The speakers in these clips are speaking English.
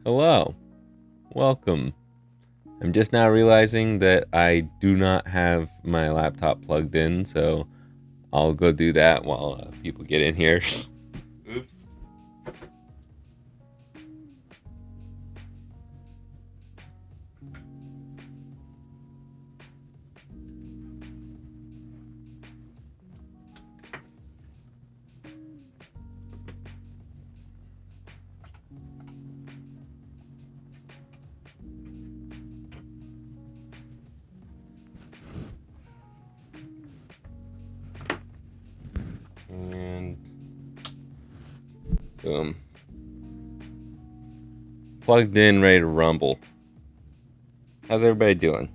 Hello, welcome. I'm just now realizing that I do not have my laptop plugged in, so I'll go do that while people get in here. Oops. And boom. Plugged in, ready to rumble. How's everybody doing?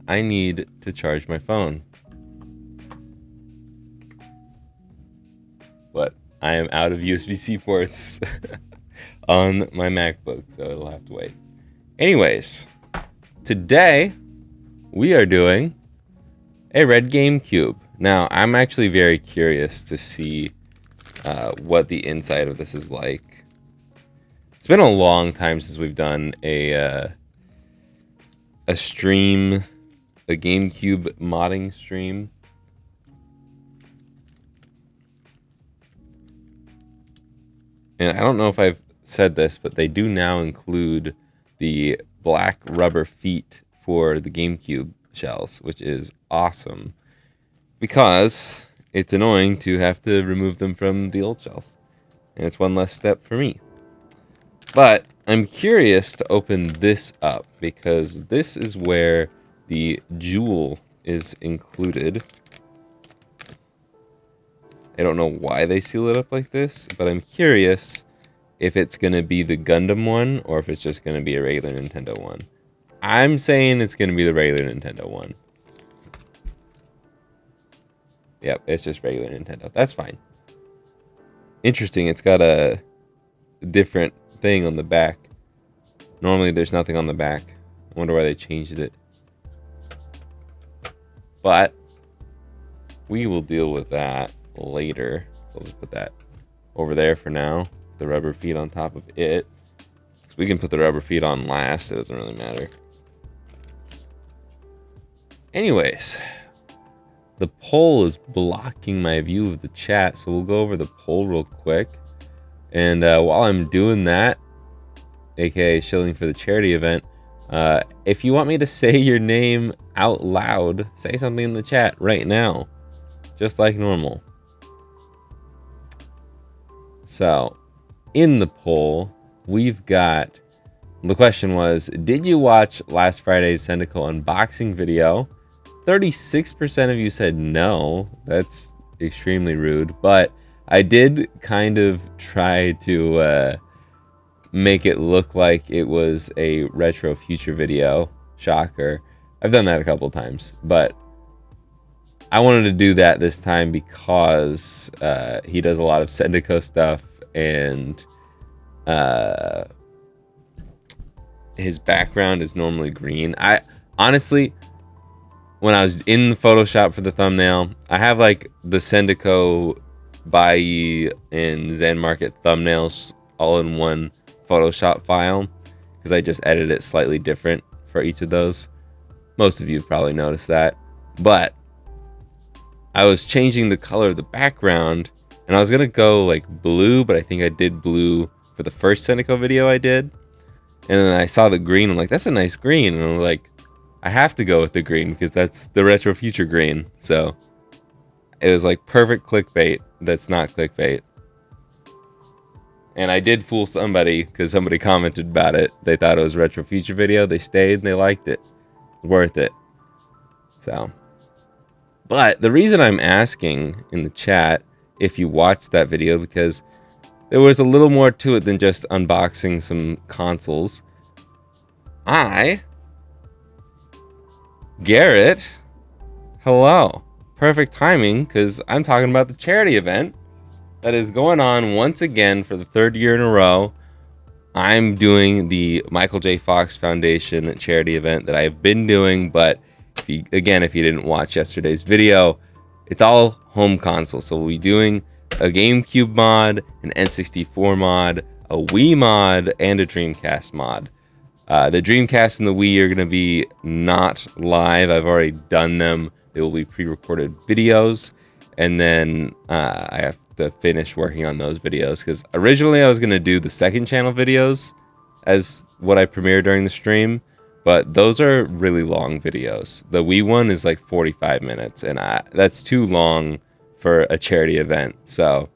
I need to charge my phone. But I am out of USB-C ports on my MacBook, so it'll have to wait. Anyways, today we are doing a red GameCube. Now, I'm actually very curious to see what the inside of this is like. It's been a long time since we've done a stream, a GameCube modding stream. And I don't know if I've said this, but they do now include the black rubber feet for the GameCube shells, which is awesome because it's annoying to have to remove them from the old shells. And it's one less step for me. But I'm curious to open this up because this is where the jewel is included. I don't know why they seal it up like this, but I'm curious if it's going to be the Gundam one or if it's just going to be a regular Nintendo one. I'm saying it's going to be the regular Nintendo one. Yep, it's just regular Nintendo. That's fine. Interesting, it's got a different thing on the back. Normally there's nothing on the back. I wonder why they changed it. But we will deal with that later. We'll just put that over there for now. The rubber feet on top of it. So we can put the rubber feet on last. It doesn't really matter. Anyways, the poll is blocking my view of the chat, so we'll go over the poll real quick. And while I'm doing that, aka shilling for the charity event, if you want me to say your name out loud, say something in the chat right now, just like normal. So, in the poll, we've got, the question was, did you watch last Friday's Sendico unboxing video? 36% of you said no. That's extremely rude, but I did kind of try to make it look like it was a retro future video. Shocker. I've done that a couple times, but I wanted to do that this time because he does a lot of Sendico stuff, and his background is normally green. I honestly, when I was in Photoshop for the thumbnail, I have like the Sendico, Bai, and Zen Market thumbnails all in one Photoshop file because I just edit it slightly different for each of those. Most of you have probably noticed that, but I was changing the color of the background, and I was gonna go like blue, but I think I did blue for the first Sendico video I did, and then I saw the green. I'm like, that's a nice green, and I'm like, I have to go with the green because that's the retro future green. So it was like perfect clickbait. That's not clickbait. And I did fool somebody because somebody commented about it. They thought it was a retro future video. They stayed and they liked it. Worth it. So, but the reason I'm asking in the chat if you watched that video, because there was a little more to it than just unboxing some consoles. Garrett, hello. Perfect timing, because I'm talking about the charity event that is going on once again for the third year in a row. I'm doing the Michael J. Fox Foundation charity event that I've been doing, but if you didn't watch yesterday's video, it's all home console. So we'll be doing a GameCube mod, an N64 mod, a Wii mod, and a Dreamcast mod. The Dreamcast and the Wii are going to be not live. I've already done them. They will be pre-recorded videos. And then I have to finish working on those videos. Because originally I was going to do the second channel videos as what I premiere during the stream. But those are really long videos. The Wii one is like 45 minutes. And that's too long for a charity event. So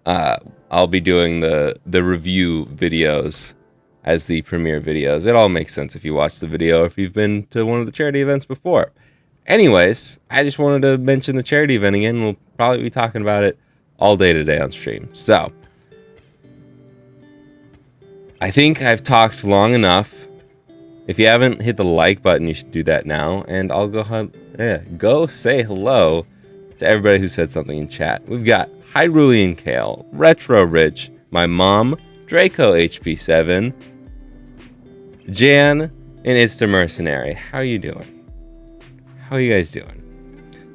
I'll be doing the review videos as the premiere videos. It all makes sense if you watch the video or if you've been to one of the charity events before. Anyways, I just wanted to mention the charity event again. We'll probably be talking about it all day today on stream. So, I think I've talked long enough. If you haven't hit the like button, you should do that now. And I'll go say hello to everybody who said something in chat. We've got Hyrulean Kale, Retro Rich, my mom, Draco HP7, Jan, and It's the Mercenary. How you doing? How are you guys doing?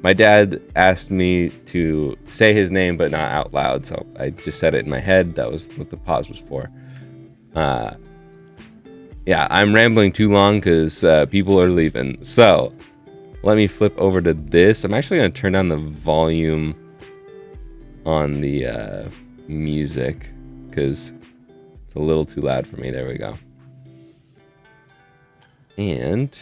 My dad asked me to say his name, but not out loud, so I just said it in my head. That was what the pause was for. Yeah, I'm rambling too long because people are leaving. So, let me flip over to this. I'm actually going to turn down the volume on the music because it's a little too loud for me. There we go. And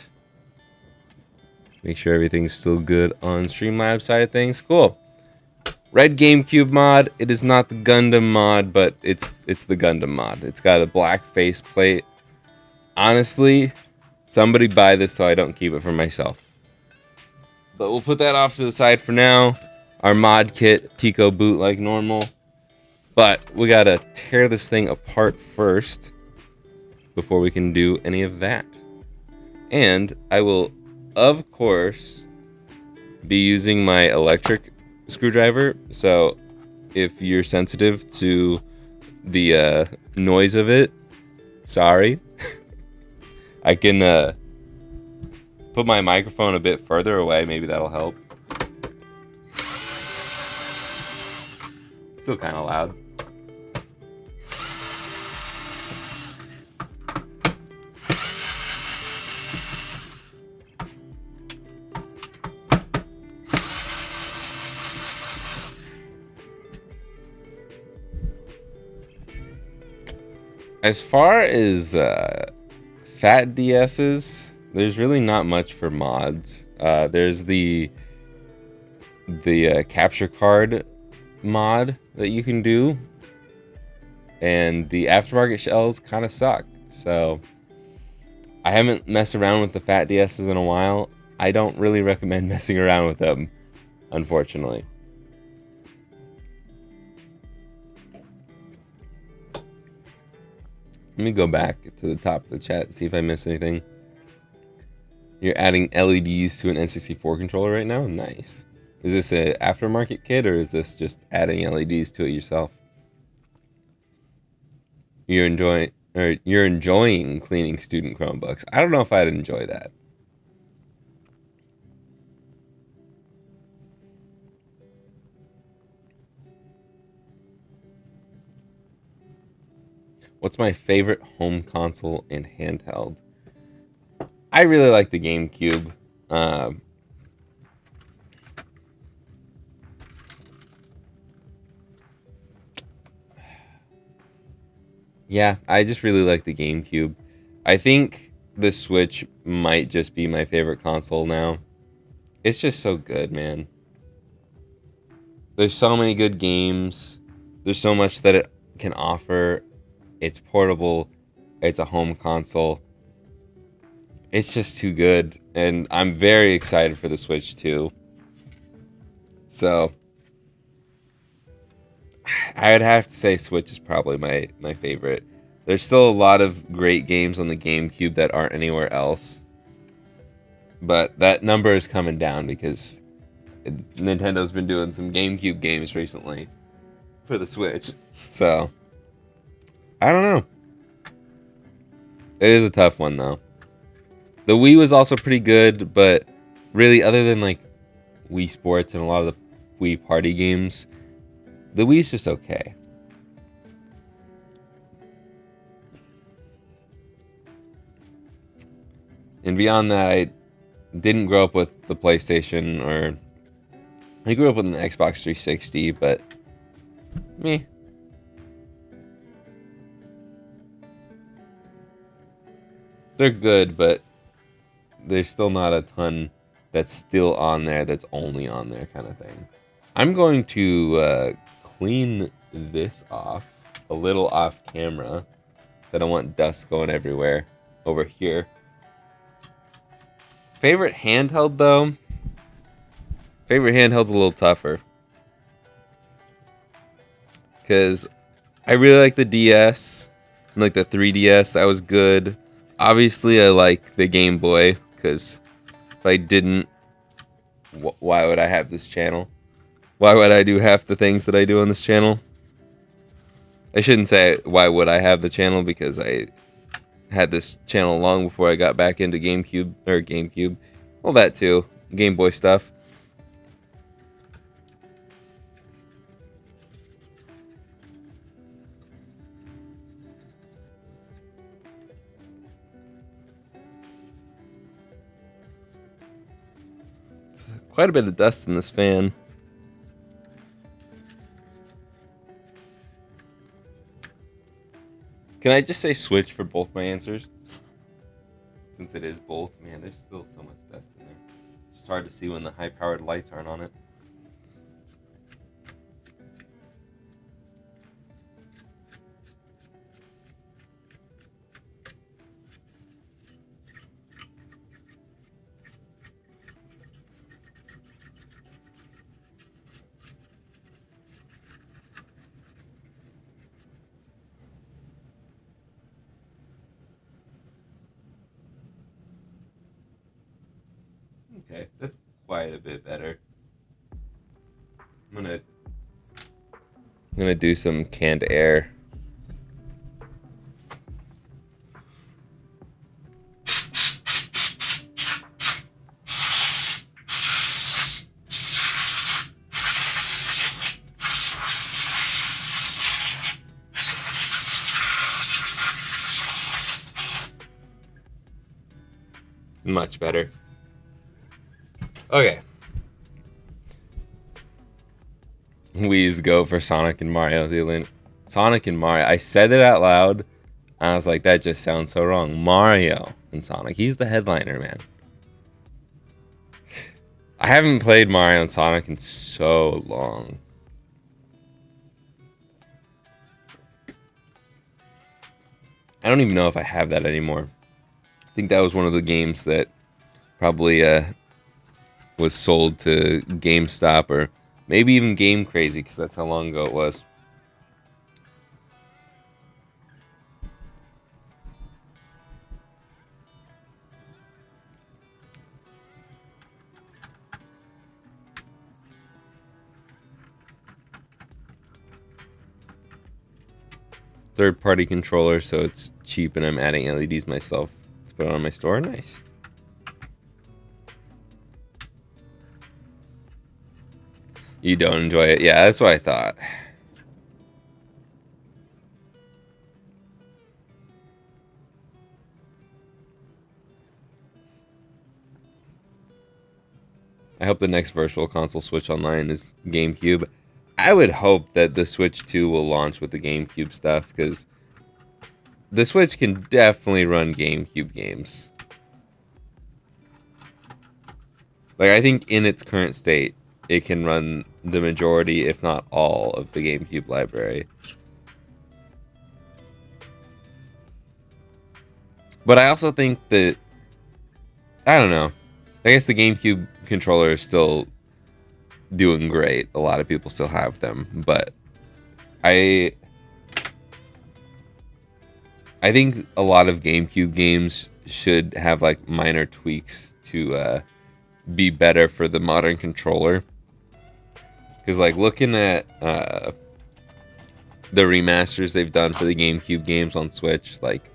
make sure everything's still good on Streamlabs side of things. Cool. Red GameCube mod. It is not the Gundam mod, but it's the Gundam mod. It's got a black faceplate. Honestly, somebody buy this so I don't keep it for myself. But we'll put that off to the side for now. Our mod kit, PicoBoot like normal. But we gotta tear this thing apart first before we can do any of that. And I will, of course, be using my electric screwdriver. So if you're sensitive to the noise of it, sorry. I can put my microphone a bit further away. Maybe that'll help. Still kind of loud. As far as fat DSs, there's really not much for mods. There's the capture card mod that you can do, and the aftermarket shells kind of suck. So I haven't messed around with the fat DSs in a while. I don't really recommend messing around with them, unfortunately. Let me go back to the top of the chat, see if I missed anything. You're adding LEDs to an N64 controller right now? Nice. Is this an aftermarket kit, or is this just adding LEDs to it yourself? You're enjoying cleaning student Chromebooks. I don't know if I'd enjoy that. What's my favorite home console and handheld? I really like the GameCube. Yeah, I just really like the GameCube. I think the Switch might just be my favorite console now. It's just so good, man. There's so many good games. There's so much that it can offer. It's portable. It's a home console. It's just too good. And I'm very excited for the Switch too. So I would have to say Switch is probably my favorite. There's still a lot of great games on the GameCube that aren't anywhere else. But that number is coming down because Nintendo's been doing some GameCube games recently for the Switch. So I don't know. It is a tough one, though. The Wii was also pretty good, but really, other than like Wii Sports and a lot of the Wii party games, The Wii's just okay. And beyond that, I didn't grow up with the PlayStation, or I grew up with an Xbox 360, but me. They're good, but there's still not a ton that's still on there that's only on there kind of thing. I'm going to clean this off a little off camera. I don't want dust going everywhere over here. Favorite handheld though? Favorite handheld's a little tougher. Because I really like the DS and like the 3DS. That was good. Obviously, I like the Game Boy, because if I didn't, why would I have this channel? Why would I do half the things that I do on this channel? I shouldn't say why would I have the channel, because I had this channel long before I got back into GameCube. Well, that too. Game Boy stuff. Quite a bit of dust in this fan. Can I just say switch for both my answers? Since it is both, man, there's still so much dust in there. It's just hard to see when the high-powered lights aren't on it. Okay, that's quite a bit better. I'm gonna do some canned air. Much better. Okay. Wii's go for Sonic and Mario. Sonic and Mario. I said it out loud. I was like, that just sounds so wrong. Mario and Sonic. He's the headliner, man. I haven't played Mario and Sonic in so long. I don't even know if I have that anymore. I think that was one of the games that probably was sold to GameStop, or maybe even Game Crazy, because that's how long ago it was. Third-party controller, so it's cheap, and I'm adding LEDs myself to put it on my store. Nice. You don't enjoy it? Yeah, that's what I thought. I hope the next Virtual Console Switch Online is GameCube. I would hope that the Switch 2 will launch with the GameCube stuff, because the Switch can definitely run GameCube games. Like, I think in its current state, it can run the majority, if not all, of the GameCube library. But I also think that, I don't know, I guess the GameCube controller is still doing great. A lot of people still have them, but I think a lot of GameCube games should have like minor tweaks to be better for the modern controller. Because like looking at the remasters they've done for the GameCube games on Switch, like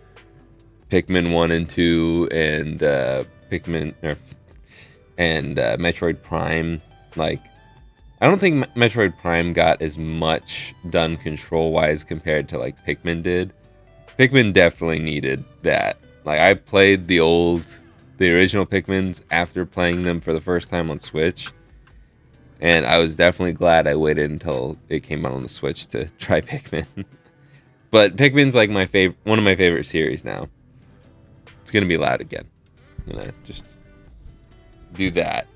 Pikmin 1 and 2 and Metroid Prime, like I don't think Metroid Prime got as much done control-wise compared to like Pikmin did. Pikmin definitely needed that. Like I played the original Pikmins after playing them for the first time on Switch, and I was definitely glad I waited until it came out on the Switch to try Pikmin. But Pikmin's like one of my favorite series now. It's gonna be loud again. I'm gonna just do that.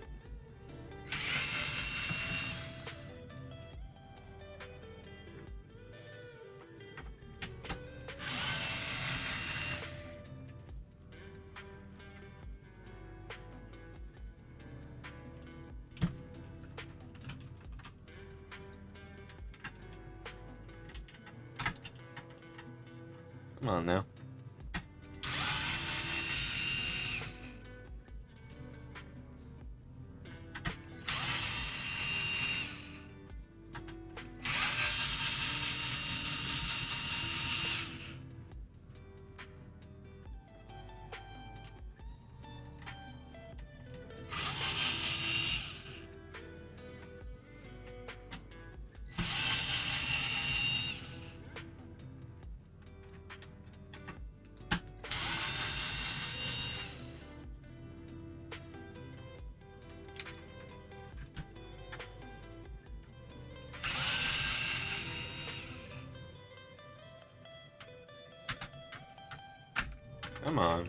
Come on now. Come on.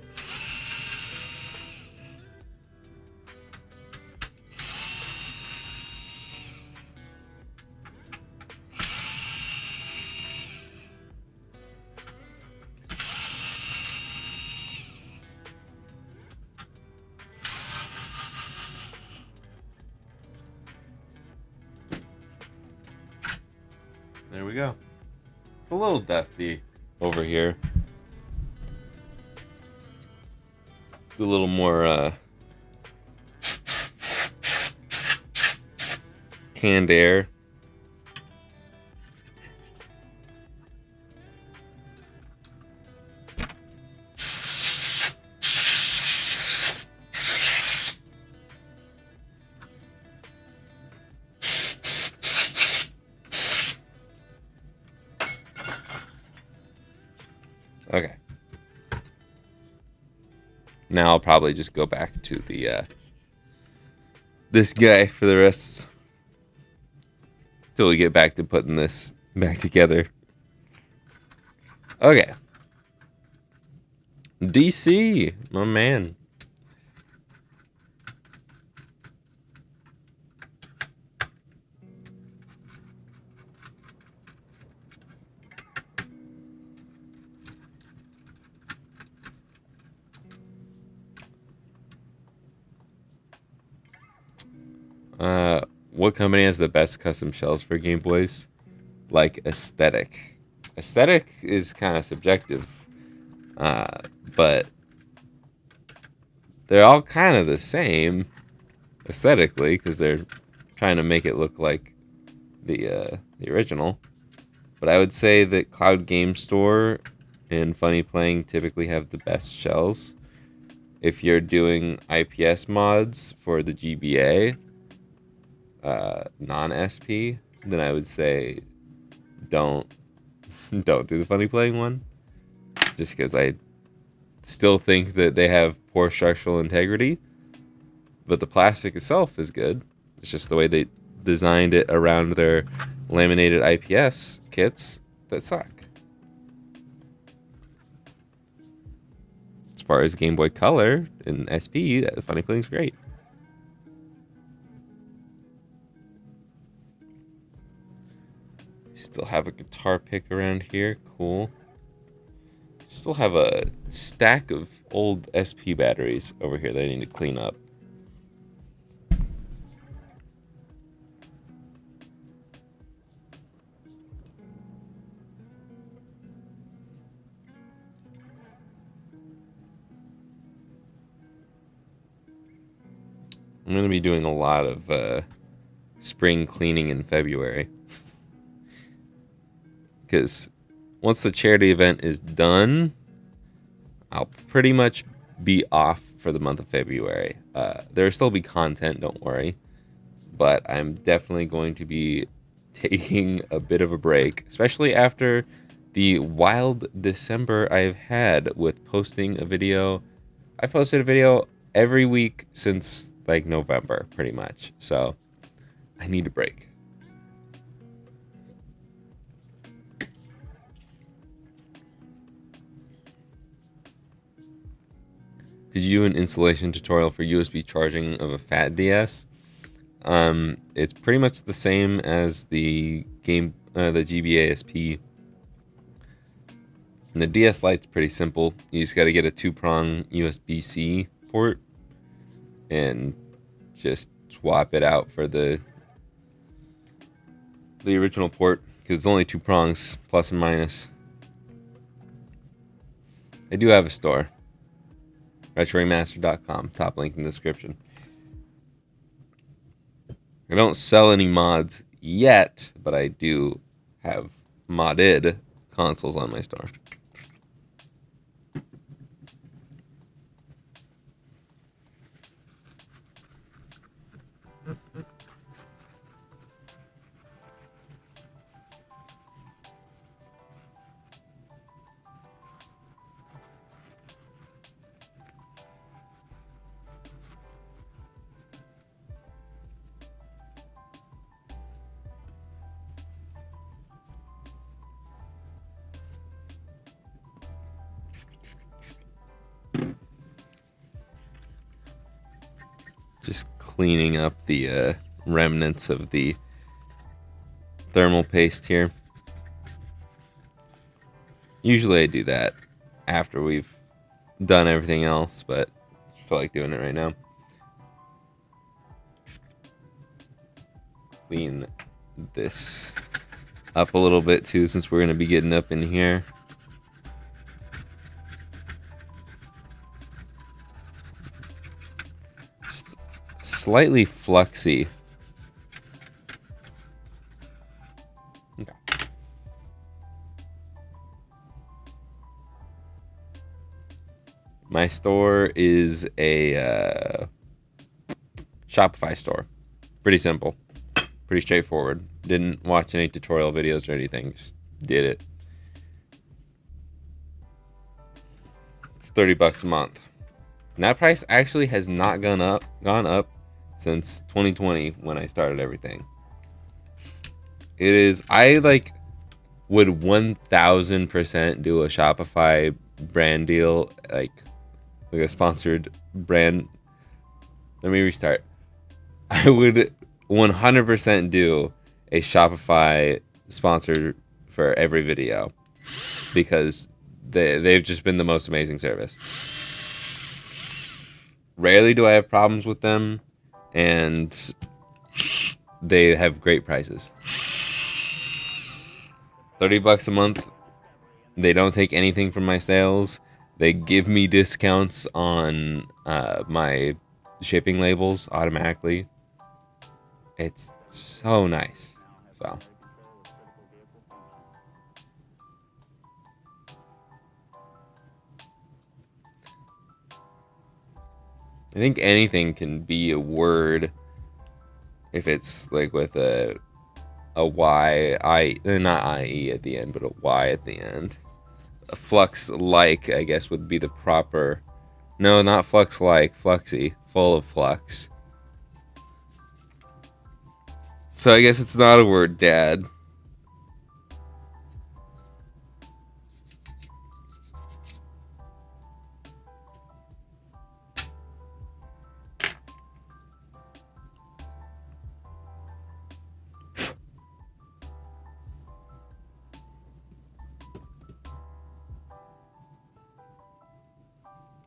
There we go. It's a little dusty over here. Do a little more canned air. Okay. Now I'll probably just go back to the this guy for the rest till we get back to putting this back together. Okay. DC, my man. What company has the best custom shells for Game Boys? Like aesthetic. Aesthetic is kind of subjective, but they're all kind of the same aesthetically because they're trying to make it look like the original. But I would say that Cloud Game Store and Funny Playing typically have the best shells. If you're doing IPS mods for the GBA, non-SP, then I would say don't do the Funny Playing one, just because I still think that they have poor structural integrity, but the plastic itself is good. It's just the way they designed it around their laminated IPS kits that suck. As far as Game Boy Color and SP, the Funny Playing's great. Still have a guitar pick around here. Cool. Still have a stack of old SP batteries over here that I need to clean up. I'm going to be doing a lot of spring cleaning in February. Because once the charity event is done, I'll pretty much be off for the month of February. There'll still be content, don't worry. but I'm definitely going to be taking a bit of a break, especially after the wild December I've had with posting a video. I posted a video every week since like November, pretty much. So I need a break. Could you do an installation tutorial for USB charging of a fat DS? It's pretty much the same as the GBASP. And the DS Lite's pretty simple. You just got to get a 2-prong USB-C port and just swap it out for the original port, because it's only 2 prongs, plus and minus. I do have a store. RetroRemaster.com, top link in the description. I don't sell any mods yet, but I do have modded consoles on my store. Just cleaning up the remnants of the thermal paste here. Usually I do that after we've done everything else, but I feel like doing it right now. Clean this up a little bit too, since we're going to be getting up in here. Just slightly fluxy. Okay. My store is a Shopify store. Pretty simple. Pretty straightforward. Didn't watch any tutorial videos or anything. Just did it. It's $30 a month. And that price actually has not gone up since 2020 when I started everything. It is, I would 1000% do a Shopify brand deal, like a sponsored brand. Let me restart. I would 100% do a Shopify sponsor for every video, because they've just been the most amazing service. Rarely do I have problems with them, and they have great prices. $30 a month. They don't take anything from my sales. They give me discounts on my shipping labels automatically. It's so nice. So I think anything can be a word if it's like with a Y, not IE at the end, but a Y at the end. A flux like, I guess, would be the proper. No, not flux like, fluxy, full of flux. So I guess it's not a word, Dad.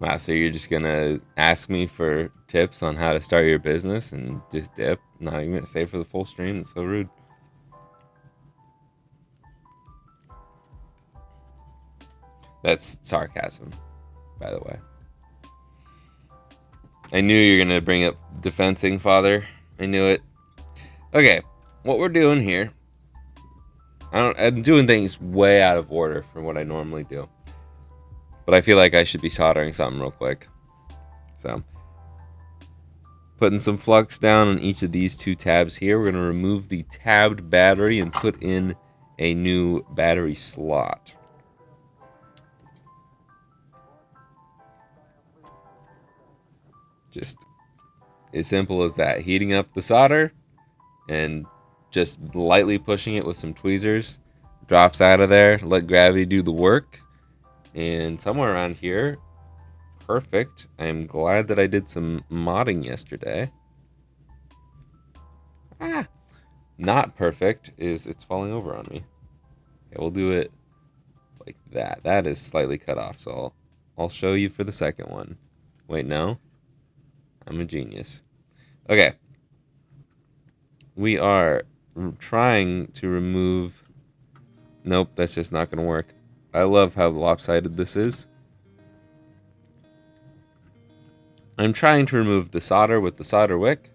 Wow, so you're just gonna ask me for tips on how to start your business and just dip? Not even gonna stay for the full stream? It's so rude. That's sarcasm, by the way. I knew you were gonna bring up defensing father. I knew it. Okay, what we're doing here. I'm doing things way out of order from what I normally do. But I feel like I should be soldering something real quick. So Putting some flux down on each of these two tabs here. We're going to remove the tabbed battery and put in a new battery slot. Just as simple as that. Heating up the solder and just lightly pushing it with some tweezers. Drops out of there. Let gravity do the work. And somewhere around here, perfect. I'm glad that I did some modding yesterday. Not perfect is it's falling over on me. Okay, we'll do it like that. That is slightly cut off, so I'll show you for the second one. Wait, no. I'm a genius. Okay. We are trying to remove... Nope, that's just not going to work. I love how lopsided this is. I'm trying to remove the solder with the solder wick.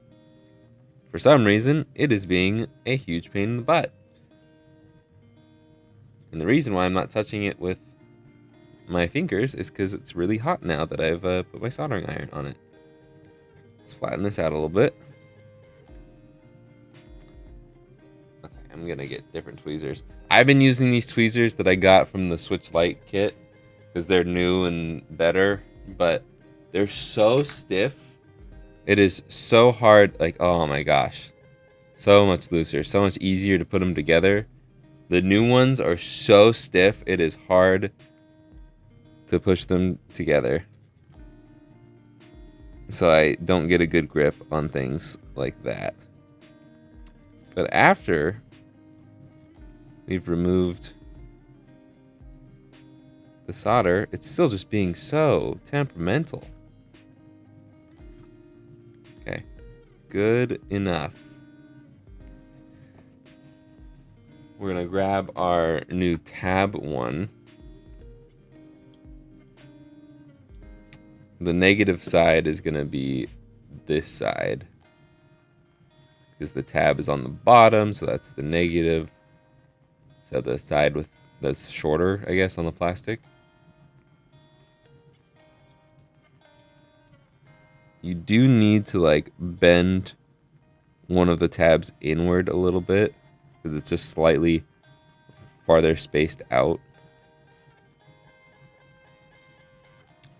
For some reason, it is being a huge pain in the butt. And the reason why I'm not touching it with my fingers is because it's really hot now that I've put my soldering iron on it. Let's flatten this out a little bit. Okay, I'm going to get different tweezers. I've been using these tweezers that I got from the Switch Lite kit because they're new and better, but they're so stiff. It is so hard. Like, oh my gosh. So much looser. So much easier to put them together. The new ones are so stiff. It is hard to push them together. So I don't get a good grip on things like that. But after we've removed the solder, it's still just being so temperamental. Okay, good enough. We're gonna grab our new tab one. The negative side is gonna be this side because the tab is on the bottom, so that's the negative. So the side with that's shorter, I guess, on the plastic. You do need to like bend one of the tabs inward a little bit because it's just slightly farther spaced out.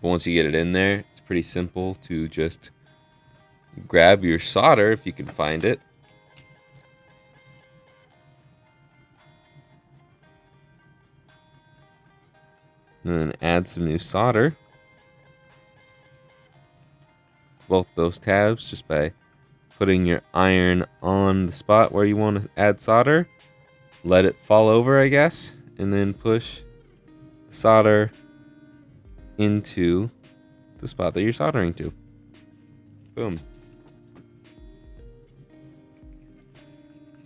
But once you get it in there, it's pretty simple to just grab your solder if you can find it. And then add some new solder. Both those tabs just by putting your iron on the spot where you want to add solder. Let it fall over, I guess, and then push the solder into the spot that you're soldering to. Boom.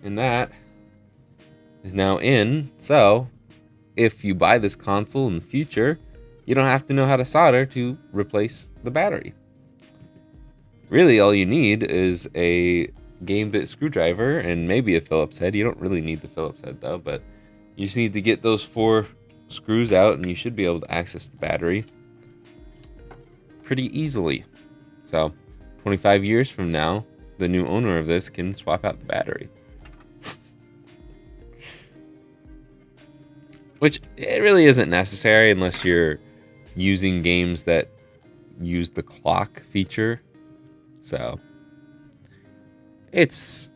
And that is now in. So if you buy this console in the future, you don't have to know how to solder to replace the battery. Really, all you need is a GameBit screwdriver and maybe a Phillips head. You don't really need the Phillips head though, but you just need to get those 4 screws out and you should be able to access the battery pretty easily. So 25 years from now, the new owner of this can swap out the battery. Which it really isn't necessary unless you're using games that use the clock feature. So it's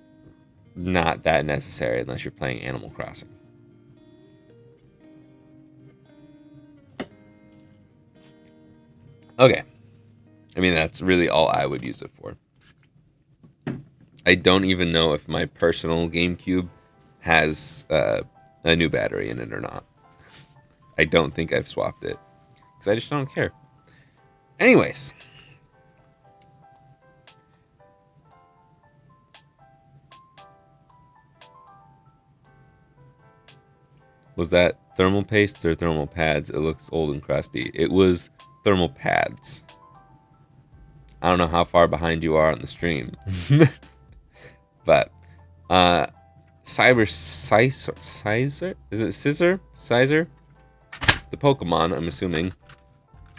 not that necessary unless you're playing Animal Crossing. Okay. I mean, that's really all I would use it for. I don't even know if my personal GameCube has a new battery in it or not. I don't think I've swapped it because I just don't care. Anyways. Was that thermal paste or thermal pads? It looks old and crusty. It was thermal pads. I don't know how far behind you are on the stream. But Cyber Sizer? Is it Scissor? Sizer? The Pokemon, I'm assuming.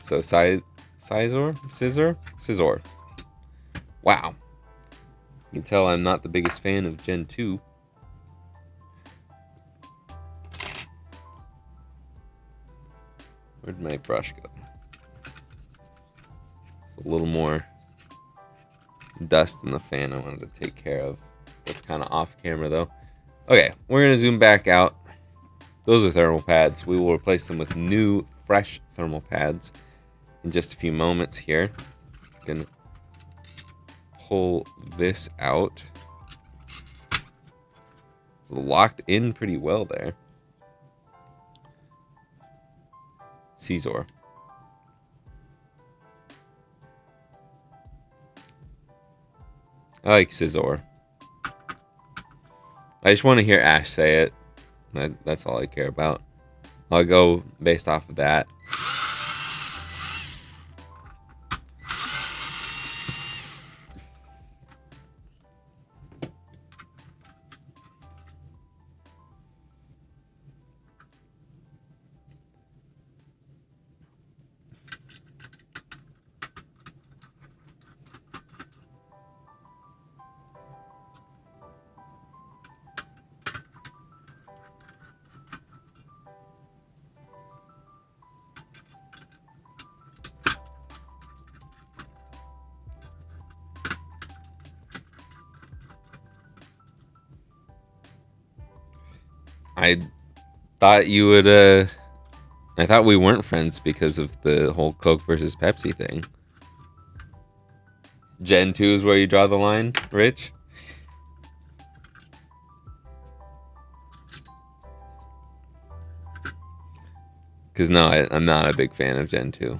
So Scizor? Scissor? Scizor. Wow. You can tell I'm not the biggest fan of Gen 2. Where'd my brush go? It's a little more dust in the fan I wanted to take care of. That's kind of off camera though. Okay, we're going to zoom back out. Those are thermal pads. We will replace them with new, fresh thermal pads in just a few moments here. Can pull this out. It's locked in pretty well there. Caesar. I like Scizor. I just want to hear Ash say it. That's all I care about. I'll go based off of that. I thought you would, I thought we weren't friends because of the whole Coke versus Pepsi thing. Gen 2 is where you draw the line, Rich? Because no, I'm not a big fan of Gen 2.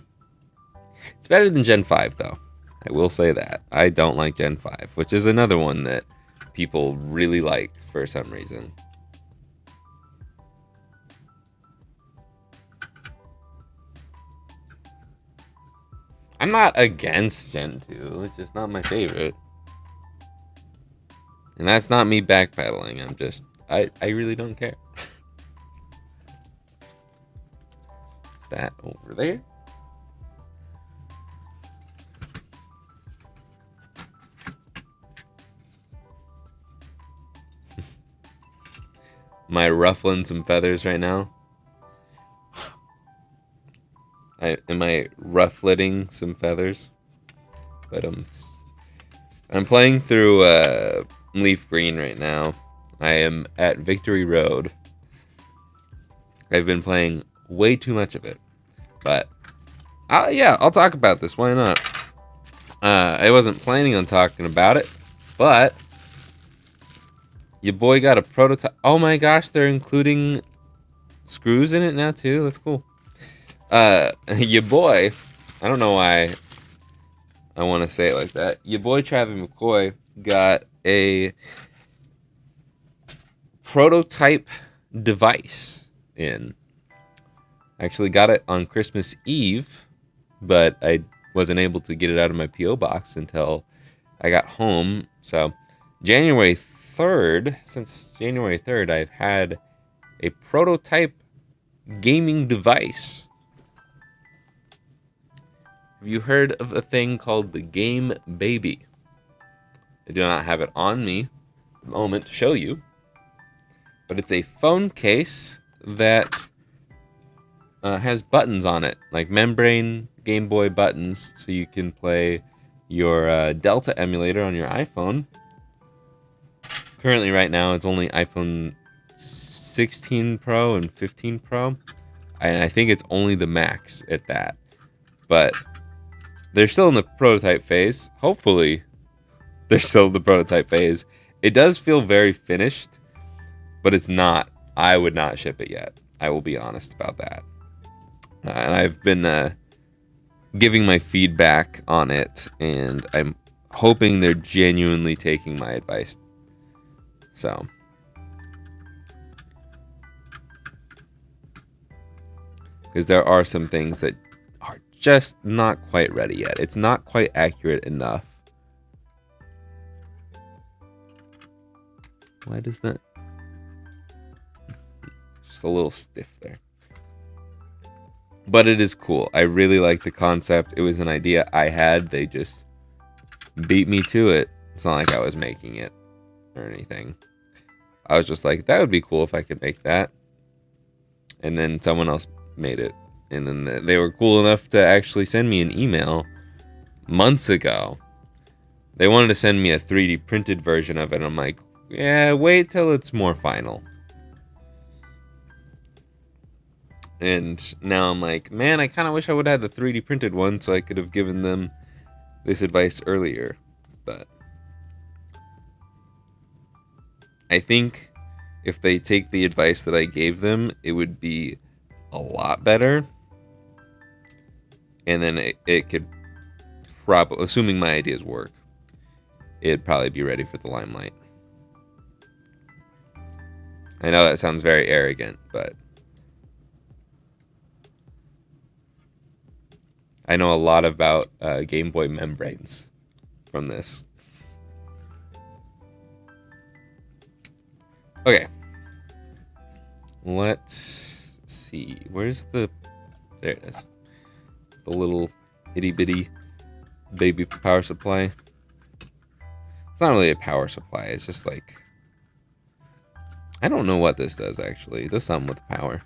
It's better than Gen 5, though. I will say that. I don't like Gen 5, which is another one that people really like for some reason. I'm not against Gen 2, it's just not my favorite. And that's not me backpedaling, I'm just, I really don't care. That over there. Am I ruffling some feathers right now? Am I ruffleting some feathers? But I'm playing through Leaf Green right now. I am at Victory Road. I've been playing way too much of it, but yeah, I'll talk about this. Why not? I wasn't planning on talking about it, but your boy got a prototype. Oh my gosh, they're including screws in it now too. That's cool. Your boy, I don't know why I want to say it like that. Your boy Travis McCoy got a prototype device in. Actually got it on Christmas Eve, but I wasn't able to get it out of my P.O. box until I got home. So January 3rd, since January 3rd, I've had a prototype gaming device. Have you heard of a thing called the Game Baby? I do not have it on me at the moment to show you, but it's a phone case that has buttons on it, like membrane Game Boy buttons, so you can play your Delta emulator on your iPhone. Currently, right now, it's only iPhone 16 Pro and 15 Pro, and I think it's only the Max at that. But they're still in the prototype phase. Hopefully, they're still in the prototype phase. It does feel very finished, but it's not. I would not ship it yet. I will be honest about that. And I've been giving my feedback on it, and I'm hoping they're genuinely taking my advice. So, because there are some things that are just not quite ready yet. It's not quite accurate enough. Why does that? Just a little stiff there. But it is cool. I really like the concept. It was an idea I had. They just beat me to it. It's not like I was making it or anything. I was just like, that would be cool if I could make that. And then someone else made it. And then they were cool enough to actually send me an email months ago. They wanted to send me a 3D printed version of it. I'm like, yeah, wait till it's more final. And now I'm like, man, I kind of wish I would have had the 3D printed one so I could have given them this advice earlier. But I think if they take the advice that I gave them, it would be a lot better. And then it could probably, assuming my ideas work, it'd probably be ready for the limelight. I know that sounds very arrogant, but I know a lot about Game Boy membranes from this. Okay. Let's see. Where's the... There it is. The little itty-bitty baby power supply. It's not really a power supply. It's just like... I don't know what this does, actually. It does something with power.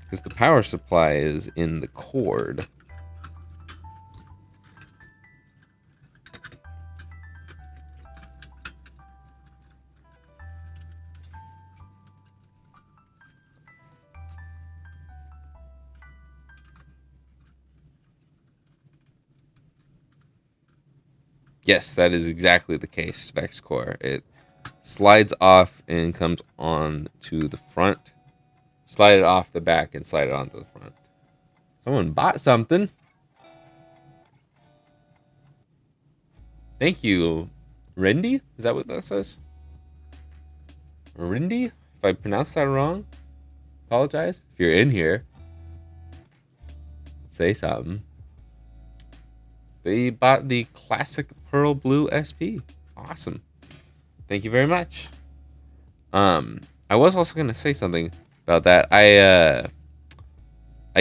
Because the power supply is in the cord. Yes, that is exactly the case, Specs Core. It slides off and comes on to the front. Slide it off the back and slide it onto the front. Someone bought something. Thank you, Rindy? Is that what that says? Rindy? If I pronounced that wrong, apologize. If you're in here, say something. They bought the classic Pearl Blue SP. Awesome. Thank you very much. I was also going to say something about that. I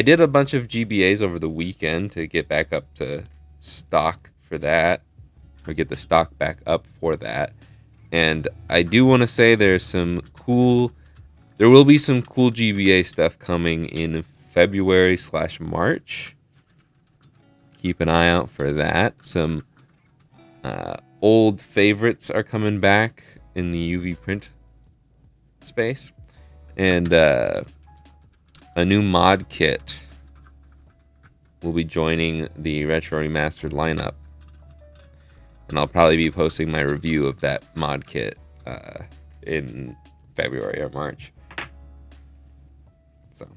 did a bunch of GBAs over the weekend to get back up to stock for that. Or get the stock back up for that. And I do want to say there will be some cool GBA stuff coming in February/March. Keep an eye out for that. Some old favorites are coming back in the UV print space. And a new mod kit will be joining the Retro Remastered lineup. And I'll probably be posting my review of that mod kit in February or March. So.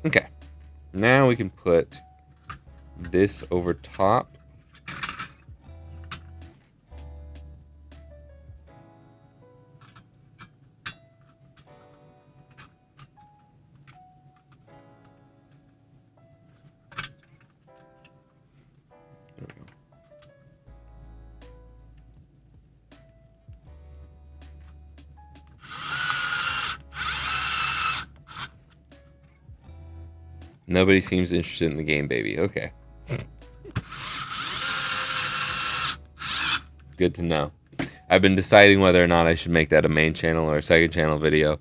Okay. Now we can put this over top. Nobody seems interested in the game, baby. Okay. Good to know. I've been deciding whether or not I should make that a main channel or a second channel video.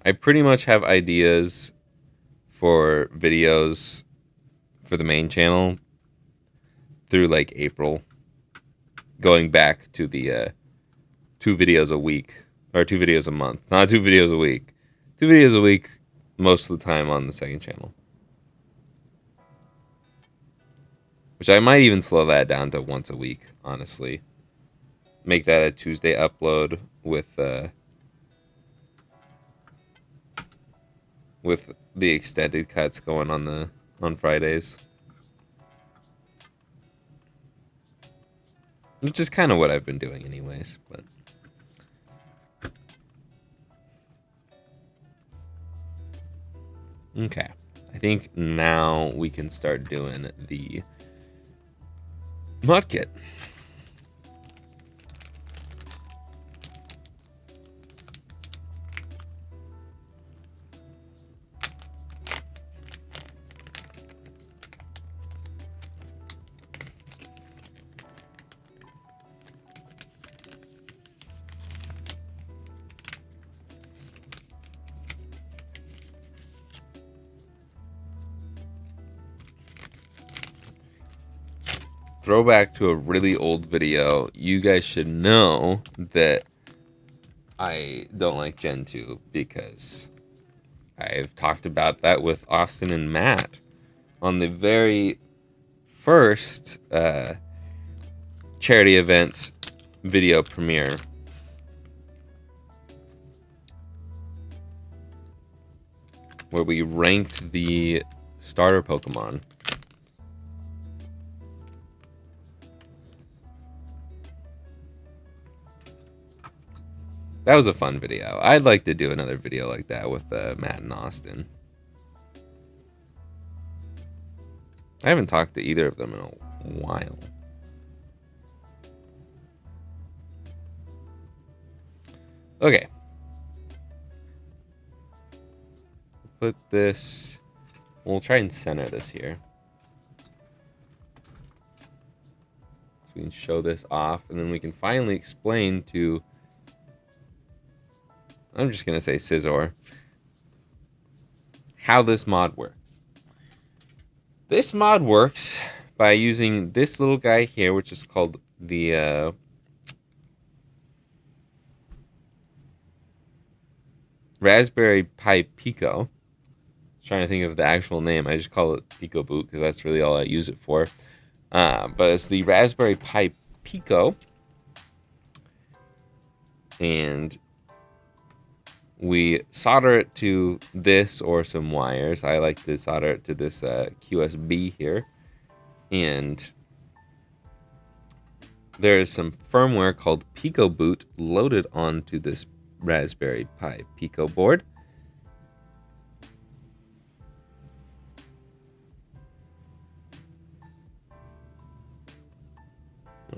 I pretty much have ideas for videos for the main channel through like April, going back to the 2 videos a week, or 2 videos a month, not 2 videos a week, 2 videos a week most of the time on the second channel, which I might even slow that down to once a week, honestly. Make that a Tuesday upload with the extended cuts going on Fridays. Which is kind of what I've been doing anyways, but... Okay. I think now we can start doing the mod kit. Throwback to a really old video, you guys should know that I don't like Gen 2 because I've talked about that with Austin and Matt on the very first charity event video premiere. Where we ranked the starter Pokemon. That was a fun video. I'd like to do another video like that with Matt and Austin. I haven't talked to either of them in a while. Okay. Put this... We'll try and center this here. So we can show this off, and then we can finally explain to... I'm just going to say Scizor. How this mod works. This mod works by using this little guy here, which is called the... Raspberry Pi Pico. Trying to think of the actual name. I just call it PicoBoot because that's really all I use it for. But it's the Raspberry Pi Pico. And we solder it to this or some wires. I like to solder it to this QSB here. And there is some firmware called PicoBoot loaded onto this Raspberry Pi Pico board.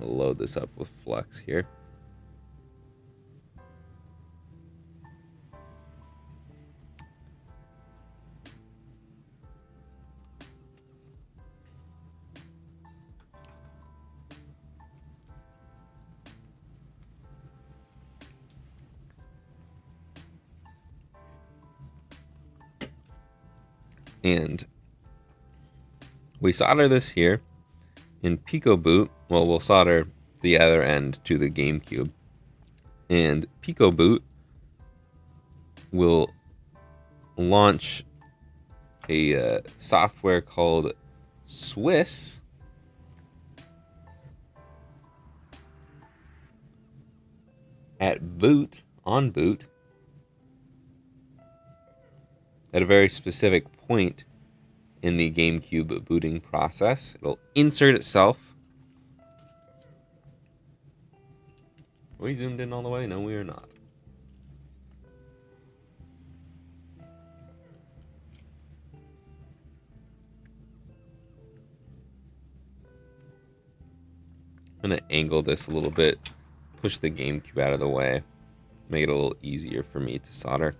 I'll load this up with Flux here. And we solder this here in PicoBoot. Well, we'll solder the other end to the GameCube. And PicoBoot will launch a software called Swiss at boot, on boot, at a very specific point in the GameCube booting process. It'll insert itself. Are we zoomed in all the way? No, we are not. I'm going to angle this a little bit, push the GameCube out of the way, make it a little easier for me to solder.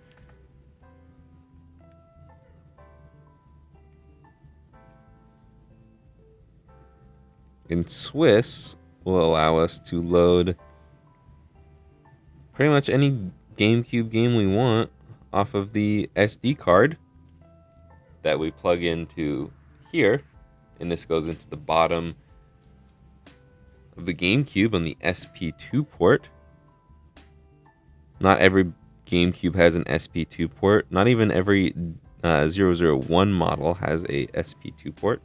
In Swiss will allow us to load pretty much any GameCube game we want off of the SD card that we plug into here. And this goes into the bottom of the GameCube on the SP2 port. Not every GameCube has an SP2 port. Not even every 001 model has a SP2 port.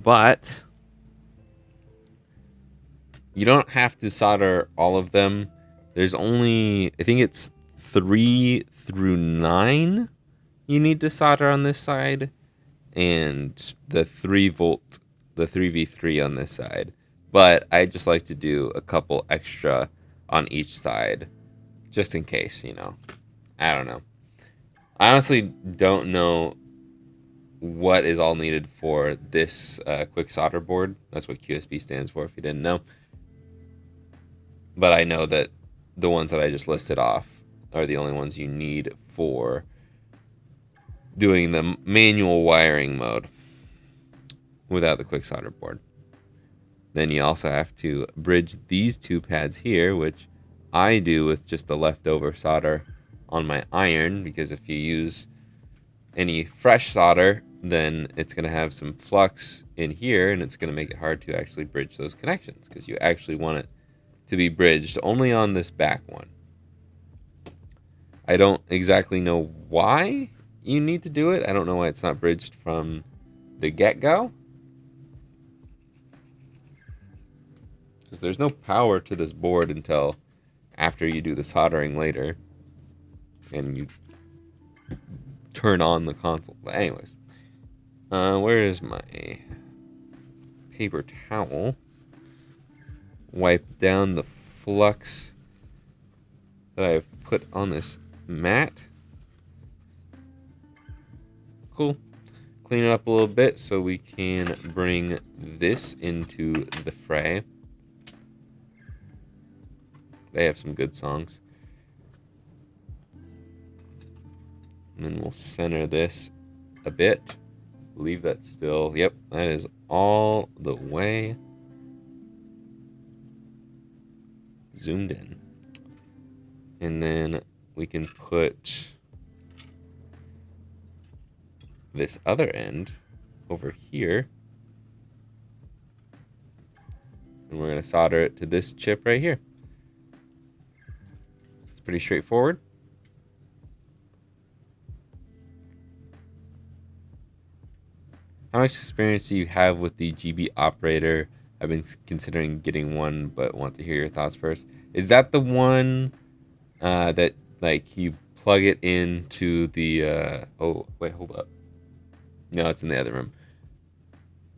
But You don't have to solder all of them. There's only, I think it's 3 through 9 you need to solder on this side, and the 3-volt, the 3v3 on this side. But I just like to do a couple extra on each side, just in case, you know. I don't know. I honestly don't know what is all needed for this quick solder board. That's what QSB stands for, if you didn't know. But I know that the ones that I just listed off are the only ones you need for doing the manual wiring mode without the quick solder board. Then you also have to bridge these 2 pads here, which I do with just the leftover solder on my iron, because if you use any fresh solder, then it's going to have some flux in here, and it's going to make it hard to actually bridge those connections, because you actually want it to be bridged only on this back one. I don't exactly know why you need to do it. I don't know why it's not bridged from the get-go, because there's no power to this board until after you do the soldering later and you turn on the console. But anyways, where is my paper towel? Wipe down the flux that I've put on this mat. Cool. Clean it up a little bit so we can bring this into the fray. They have some good songs. And then we'll center this a bit. Leave that still. Yep, that is all the way zoomed in. And then we can put this other end over here. And we're going to solder it to this chip right here. It's pretty straightforward. How much experience do you have with the GB operator? I've been considering getting one, but want to hear your thoughts first. Is that the one that, like, you plug it into the... oh, wait, hold up. No, it's in the other room.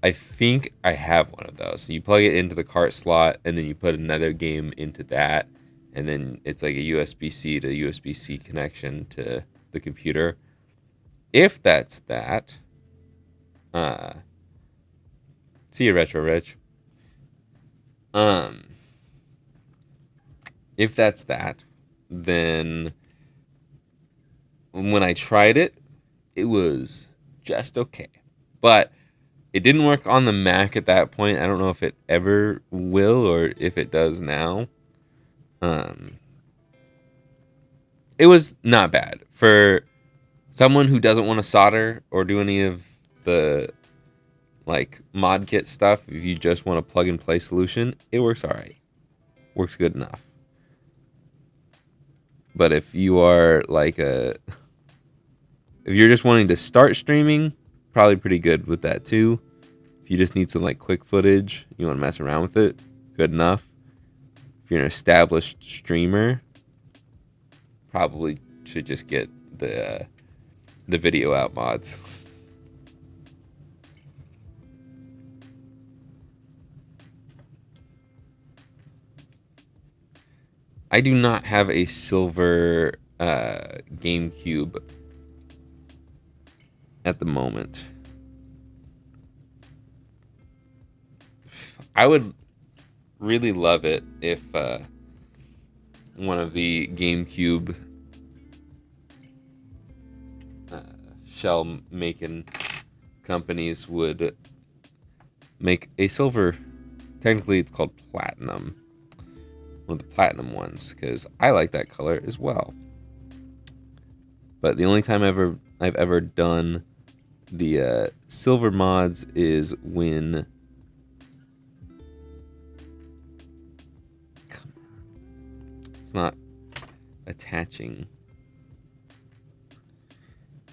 I think I have one of those. So you plug it into the cart slot, and then you put another game into that, and then it's like a USB-C to USB-C connection to the computer. If that's that... see you, Retro Rich. If that's that, then when I tried it, it was just okay. But it didn't work on the Mac at that point. I don't know if it ever will or if it does now. It was not bad for someone who doesn't want to solder or do any of the like mod kit stuff. If you just want a plug and play solution, it works all right. Works good enough. But if you are like if you're just wanting to start streaming, probably pretty good with that too. If you just need some like quick footage, you want to mess around with it, good enough. If you're an established streamer, probably should just get the video out mods. I do not have a silver GameCube at the moment. I would really love it if one of the GameCube shell making companies would make a silver. Technically, it's called platinum. One of the platinum ones, because I like that color as well. But the only time I've ever done the silver mods is when it's not attaching.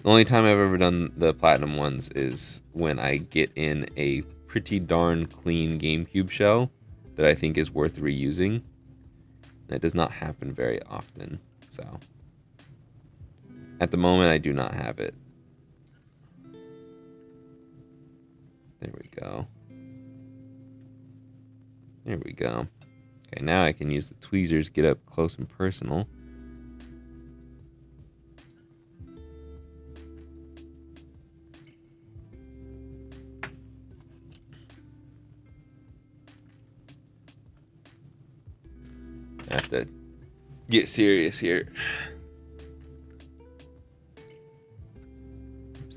The only time I've ever done the platinum ones is when I get in a pretty darn clean GameCube shell that I think is worth reusing. That does not happen very often. So at the moment, I do not have it. There we go. There we go. Okay, now I can use the tweezers, get up close and personal. I have to get serious here. Oops.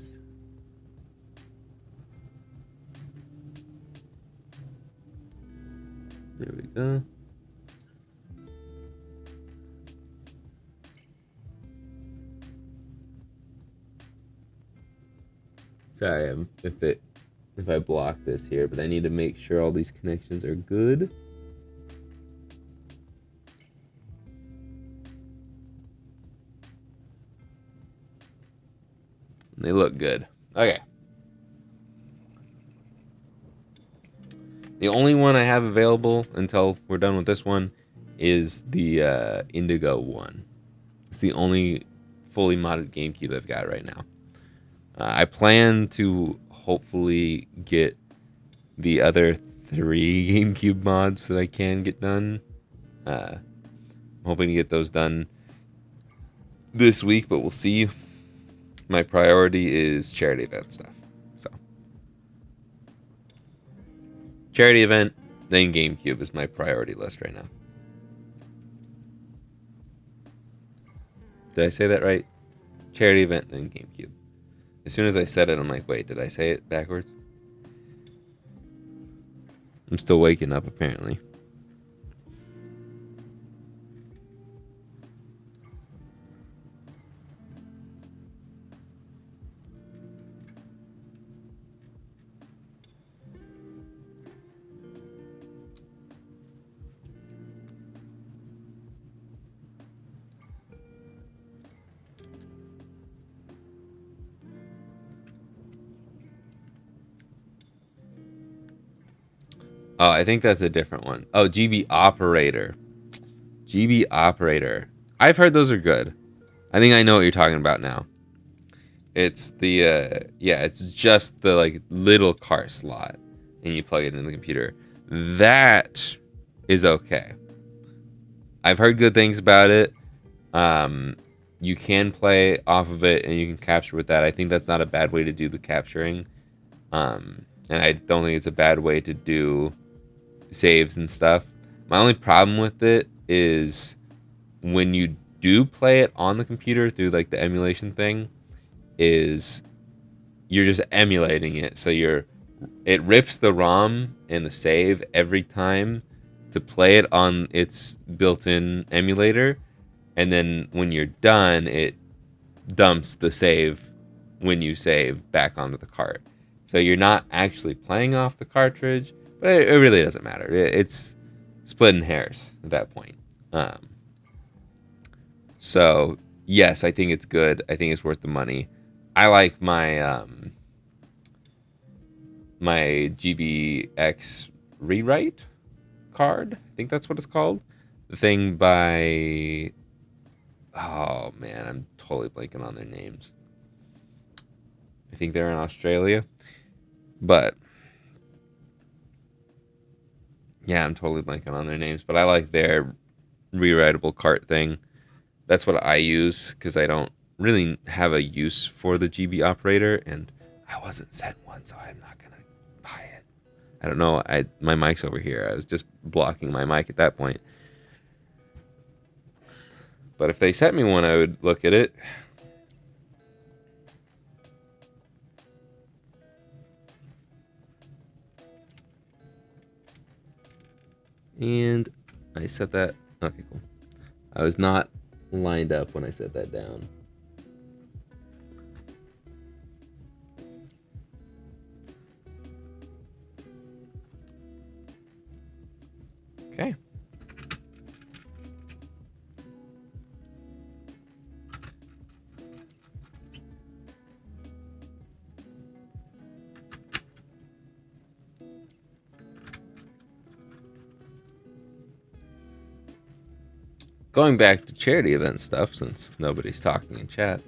There we go. Sorry, if I block this here, but I need to make sure all these connections are good. They look good. Okay. The only one I have available until we're done with this one is the Indigo one. It's the only fully modded GameCube I've got right now. I plan to hopefully get the other 3 GameCube mods that I can get done. I'm hoping to get those done this week, but we'll see. My priority is charity event stuff. So, charity event, then GameCube is my priority list right now. Did I say that right? Charity event, then GameCube. As soon as I said it, I'm like, wait, did I say it backwards? I'm still waking up, apparently. Oh, I think that's a different one. Oh, GB Operator. GB Operator. I've heard those are good. I think I know what you're talking about now. It's the yeah, it's just the like little cart slot, and you plug it in the computer. That is okay. I've heard good things about it. You can play off of it, and you can capture with that. I think that's not a bad way to do the capturing. And I don't think it's a bad way to do saves and stuff. My only problem with it is when you do play it on the computer through like the emulation thing, is you're just emulating it. So it rips the ROM and the save every time to play it on its built-in emulator, and then when you're done, it dumps the save when you save back onto the cart. So you're not actually playing off the cartridge, but it really doesn't matter. It's splitting hairs at that point. So yes, I think it's good. I think it's worth the money. I like my my GBX rewrite card. I think that's what it's called. The thing by, oh man, I'm totally blanking on their names. I think they're in Australia, but yeah, I'm totally blanking on their names. But I like their rewritable cart thing. That's what I use because I don't really have a use for the GB operator, and I wasn't sent one, so I'm not gonna buy it. I don't know. My mic's over here. I was just blocking my mic at that point. But if they sent me one, I would look at it. And I set that. Okay, cool. I was not lined up when I set that down. Okay. going back to charity event stuff, since nobody's talking in chat,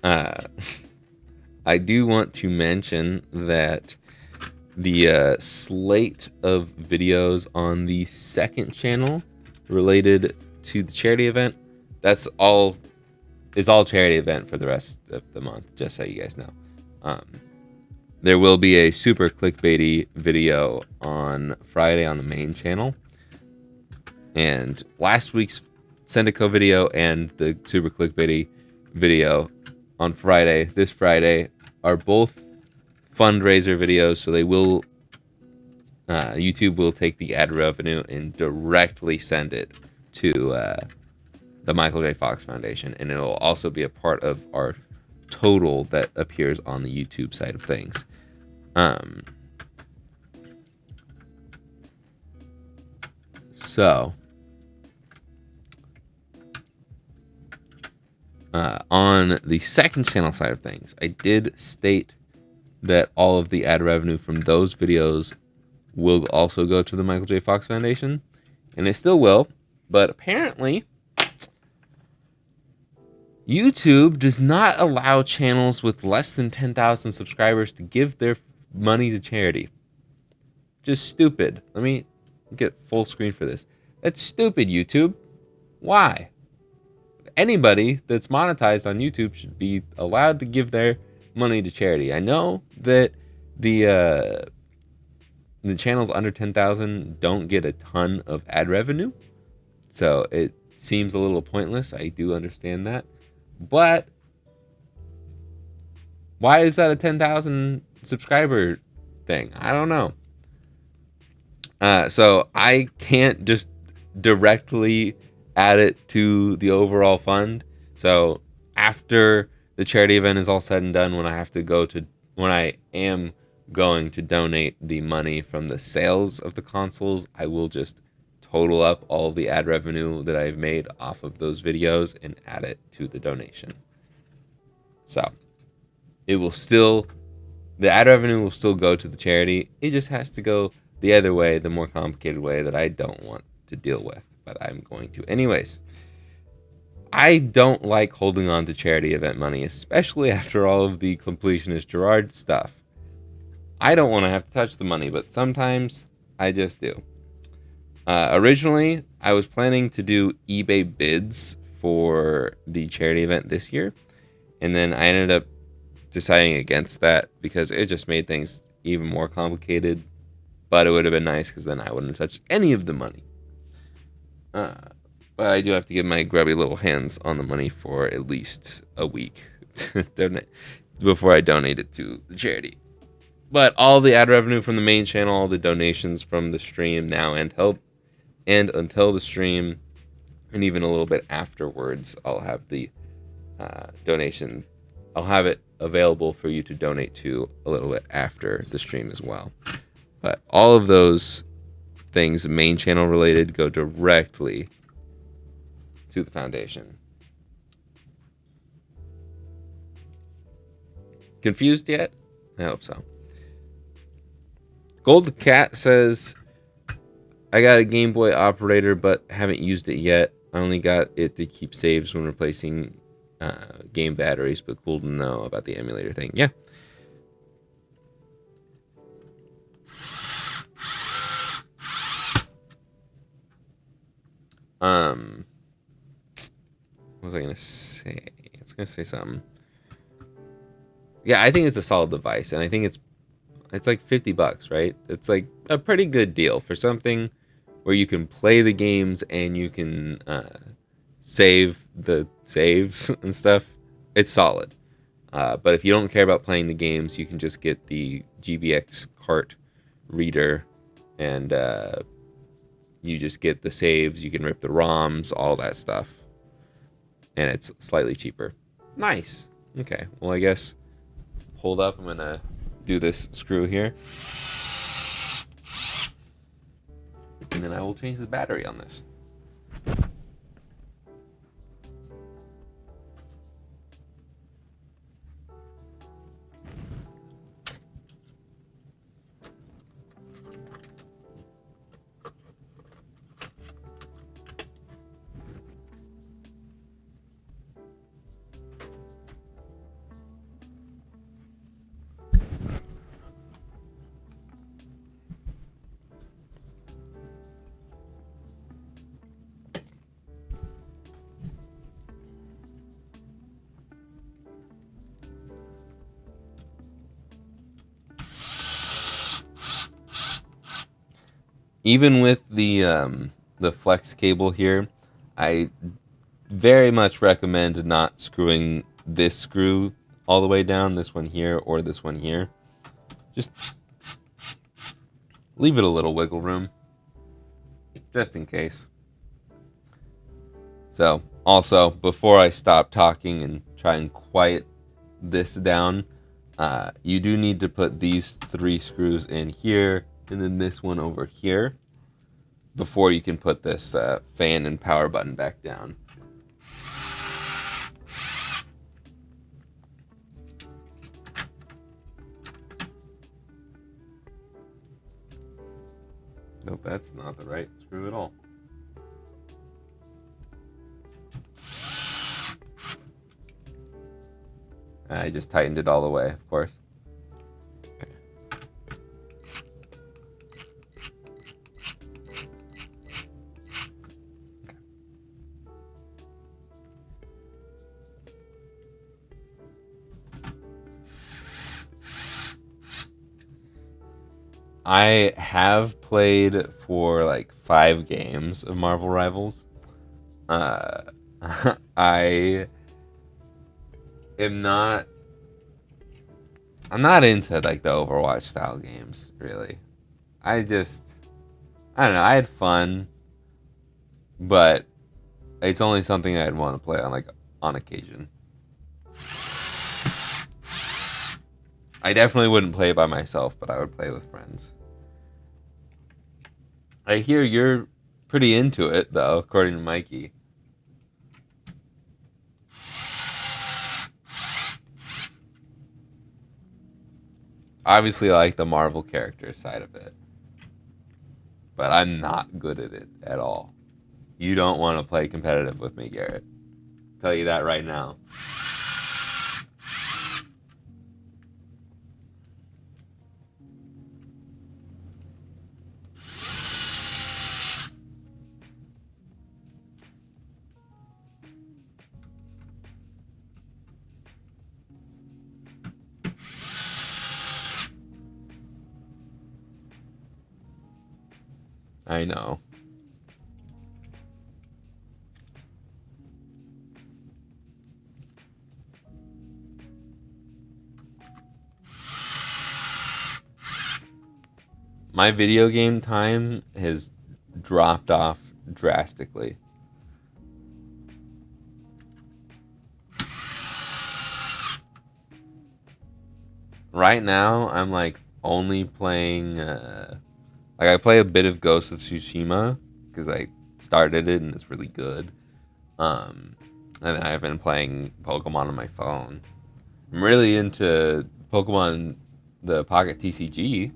I do want to mention that the slate of videos on the second channel related to the charity event, is all charity event for the rest of the month, just so you guys know. There will be a super clickbaity video on Friday on the main channel, and last week's Sendico video and the super clickbaity video on Friday, this Friday, are both fundraiser videos, so they will YouTube will take the ad revenue and directly send it to the Michael J. Fox Foundation, and it'll also be a part of our total that appears on the YouTube side of things. So on the second channel side of things, I did state that all of the ad revenue from those videos will also go to the Michael J. Fox Foundation, and it still will, but apparently YouTube does not allow channels with less than 10,000 subscribers to give their money to charity. Just stupid. Let me get full screen for this. That's stupid, YouTube. Why? Anybody that's monetized on YouTube should be allowed to give their money to charity. I know that the channels under 10,000 don't get a ton of ad revenue, so it seems a little pointless. I do understand that, but why is that a 10,000 subscriber thing? I don't know. So I can't just directly add it to the overall fund. So after the charity event is all said and done, when I am going to donate the money from the sales of the consoles, I will just total up all the ad revenue that I've made off of those videos and add it to the donation. So the ad revenue will still go to the charity. It just has to go the other way, the more complicated way that I don't want to deal with, but I'm going to anyways. I don't like holding on to charity event money, especially after all of the completionist Gerard stuff. I don't want to have to touch the money, but sometimes I just do. Originally, I was planning to do eBay bids for the charity event this year, and then I ended up deciding against that because it just made things even more complicated. But it would have been nice because then I wouldn't have touched any of the money. But I do have to get my grubby little hands on the money for at least a week to donate before I donate it to the charity. But all the ad revenue from the main channel, all the donations from the stream now and until the stream, and even a little bit afterwards, I'll have the donation. I'll have it available for you to donate to a little bit after the stream as well. But all of those things, main channel related, go directly to the foundation. Confused yet? I hope so. Gold Cat says, I got a Game Boy operator, but haven't used it yet. I only got it to keep saves when replacing game batteries, but cool to know about the emulator thing. Yeah. What was I gonna say? I was gonna say something. Yeah, I think it's a solid device, and I think it's like $50, right? It's like a pretty good deal for something where you can play the games and you can save the saves and stuff. It's solid. But if you don't care about playing the games, you can just get the GBX cart reader, and you just get the saves. You can rip the ROMs, all that stuff, and it's slightly cheaper. Nice. Okay. Well, I guess hold up. I'm gonna do this screw here, and then I will change the battery on this. even with the flex cable here, I very much recommend not screwing this screw all the way down, this one here or this one here. Just leave it a little wiggle room, just in case. So, also, before I stop talking and try and quiet this down, you do need to put these 3 screws in here, and then this one over here, before you can put this fan and power button back down. Nope, that's not the right screw at all. I just tightened it all the way, of course. Okay. I have played for like 5 games of Marvel Rivals. I am not. I'm not into like the Overwatch style games, really. I don't know. I had fun, but it's only something I'd want to play on like on occasion. I definitely wouldn't play it by myself, but I would play with friends. I hear you're pretty into it, though, according to Mikey. Obviously, I like the Marvel character side of it, but I'm not good at it at all. You don't want to play competitive with me, Garrett. I'll tell you that right now. I know. My video game time has dropped off drastically. Right now, I'm like only playing. Like I play a bit of Ghost of Tsushima because I started it and it's really good. And then I've been playing Pokemon on my phone. I'm really into Pokemon, the Pocket TCG.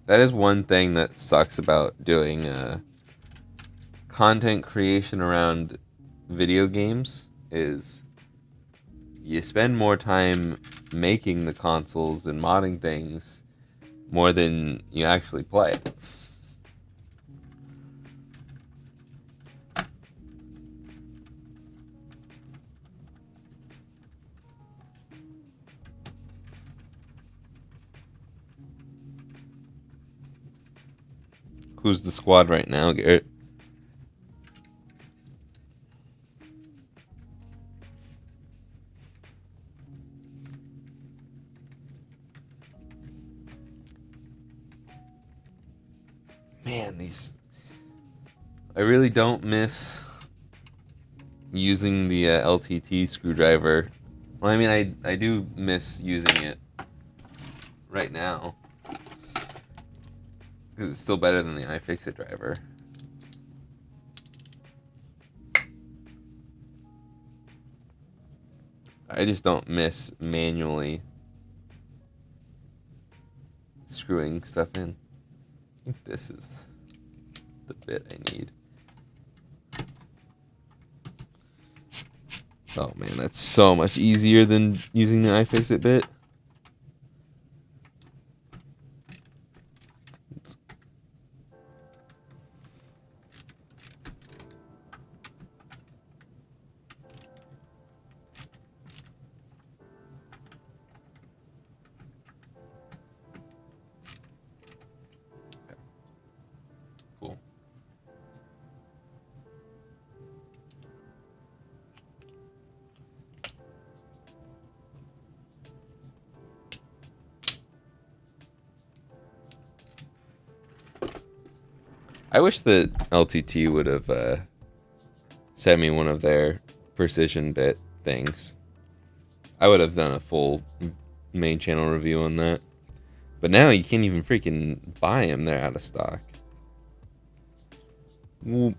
That is one thing that sucks about doing content creation around video games is you spend more time making the consoles and modding things more than you actually play. Who's the squad right now, Garrett? Man, these... I really don't miss using the LTT screwdriver. Well, I mean, I do miss using it right now. Because it's still better than the iFixit driver. I just don't miss manually screwing stuff in. I think this is the bit I need. Oh man, that's so much easier than using the iFixit bit. Oops. I wish that LTT would have sent me one of their precision bit things. I would have done a full main channel review on that. But now you can't even freaking buy them. They're out of stock. Well,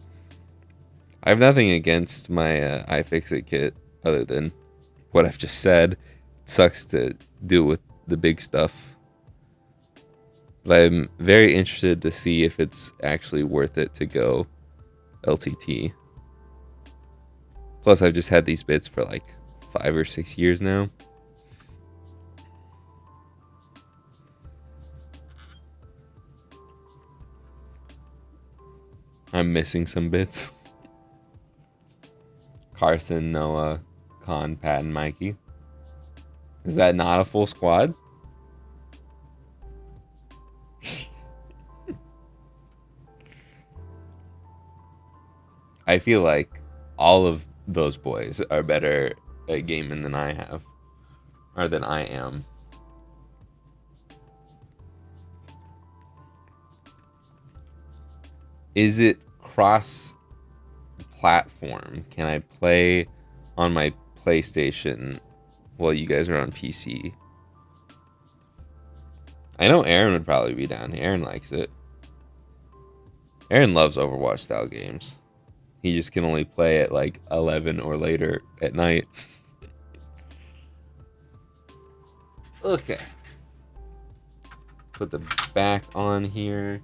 I have nothing against my iFixit kit other than what I've just said. It sucks to deal with the big stuff. But I'm very interested to see if it's actually worth it to go LTT. Plus, I've just had these bits for like 5 or 6 years now. I'm missing some bits. Carson, Noah, Con, Pat, and Mikey. Is that not a full squad? I feel like all of those boys are better at gaming than I have. Or than I am. Is it cross-platform? Can I play on my PlayStation while you guys are on PC? I know Aaron would probably be down. Aaron likes it. Aaron loves Overwatch style games. He just can only play at like 11 or later at night. Okay. Put the back on here.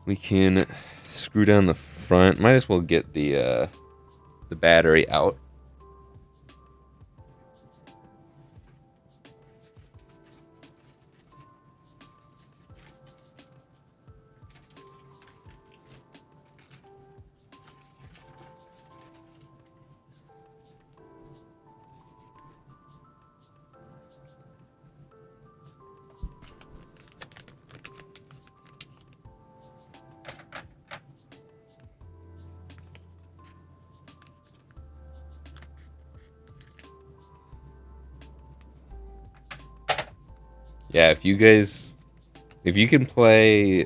We can screw down the front. Might as well get the battery out. Yeah, if you can play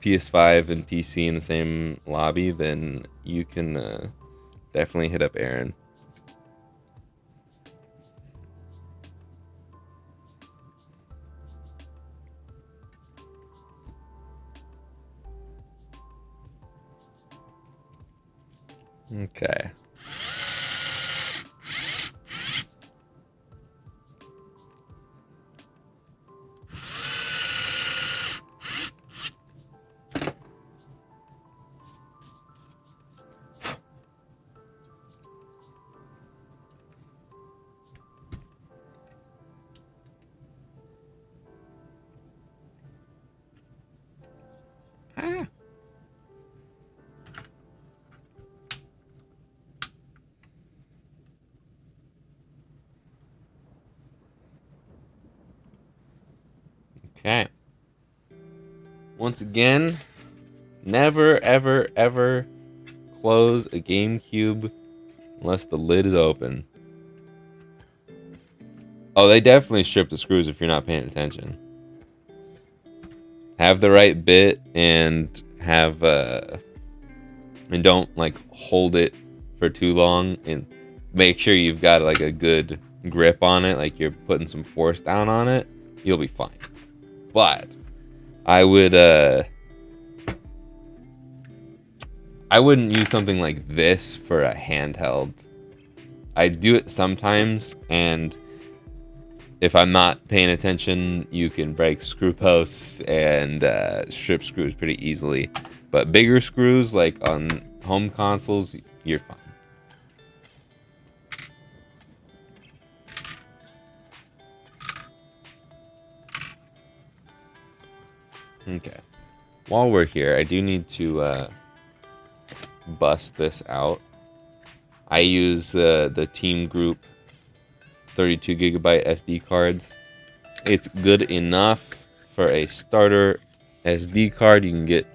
PS5 and PC in the same lobby, then you can definitely hit up Aaron. Okay. Okay. Once again, never, ever, ever close a GameCube unless the lid is open. Oh, they definitely strip the screws if you're not paying attention. Have the right bit and have and don't like hold it for too long, and make sure you've got like a good grip on it, like you're putting some force down on it. You'll be fine. But I wouldn't use something like this for a handheld. I do it sometimes, and if I'm not paying attention, you can break screw posts and strip screws pretty easily. But bigger screws, like on home consoles, you're fine. Okay. While we're here, I do need to bust this out. I use the Team Group 32 gigabyte SD cards. It's good enough for a starter SD card. You can get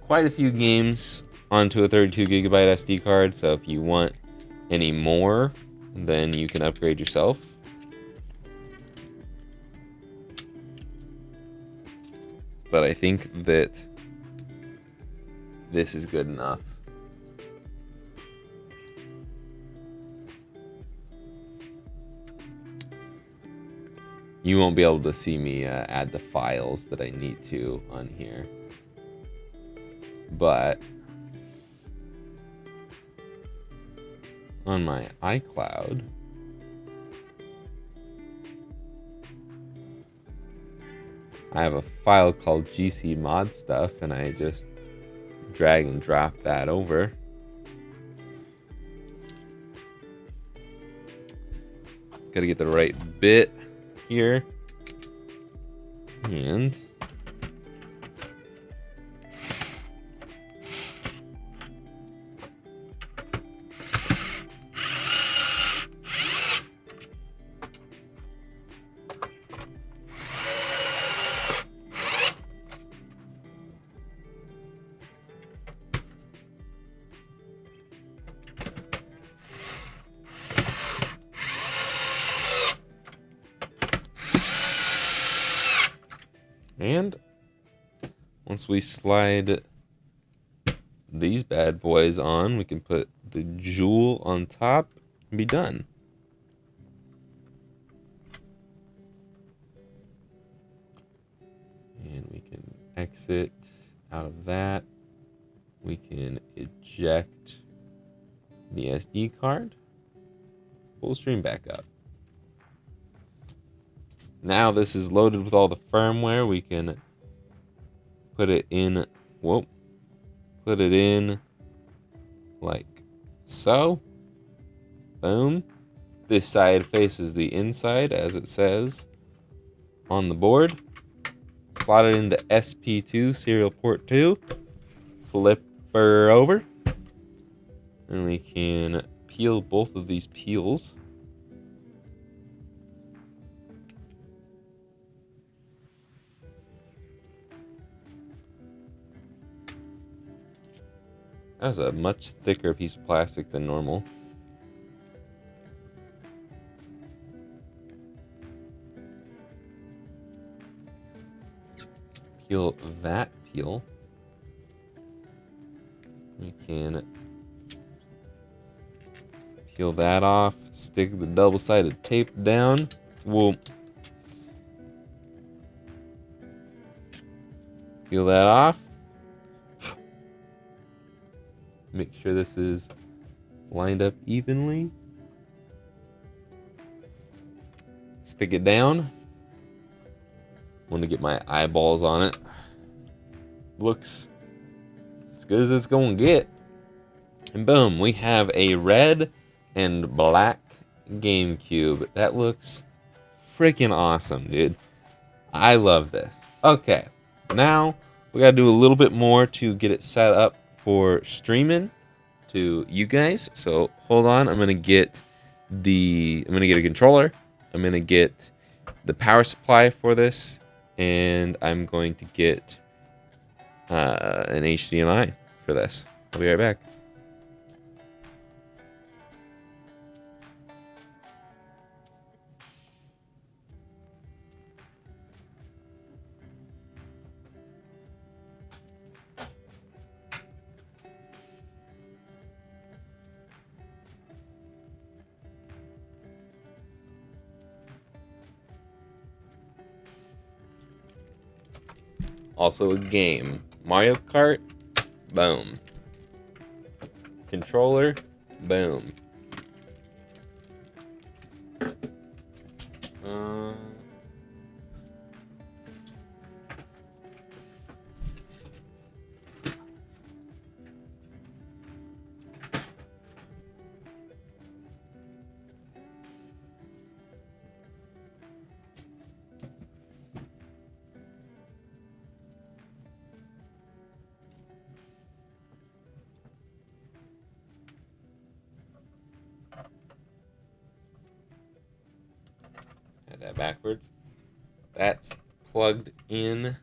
quite a few games onto a 32 gigabyte SD card, so if you want any more, then you can upgrade yourself. but I think that this is good enough. You won't be able to see me add the files that I need to on here, but on my iCloud, I have a file called GC mod stuff, and I just drag and drop that over. Gotta get the right bit here, and once we slide these bad boys on, we can put the jewel on top and be done. And we can exit out of that. We can eject the SD card. Full stream back up. Now this is loaded with all the firmware. We can put it in, put it in like so. Boom. This side faces the inside, as it says on the board. Slot it into SP2, serial port 2. Flip her over. And we can peel both of these peels. That was a much thicker piece of plastic than normal. Peel that peel. We can peel that off, stick the double-sided tape down. We'll peel that off. Make sure this is lined up evenly. Stick it down. Want to get my eyeballs on it. Looks as good as it's gonna get. And boom, we have a red and black GameCube. That looks freaking awesome, dude. I love this. Okay, now we gotta do a little bit more to get it set up for streaming to you guys. So hold on, I'm gonna get a controller. I'm gonna get the power supply for this, and I'm going to get an HDMI for this. I'll be right back. Also a game. Mario Kart, boom. Controller, boom. Had that backwards. That's plugged in.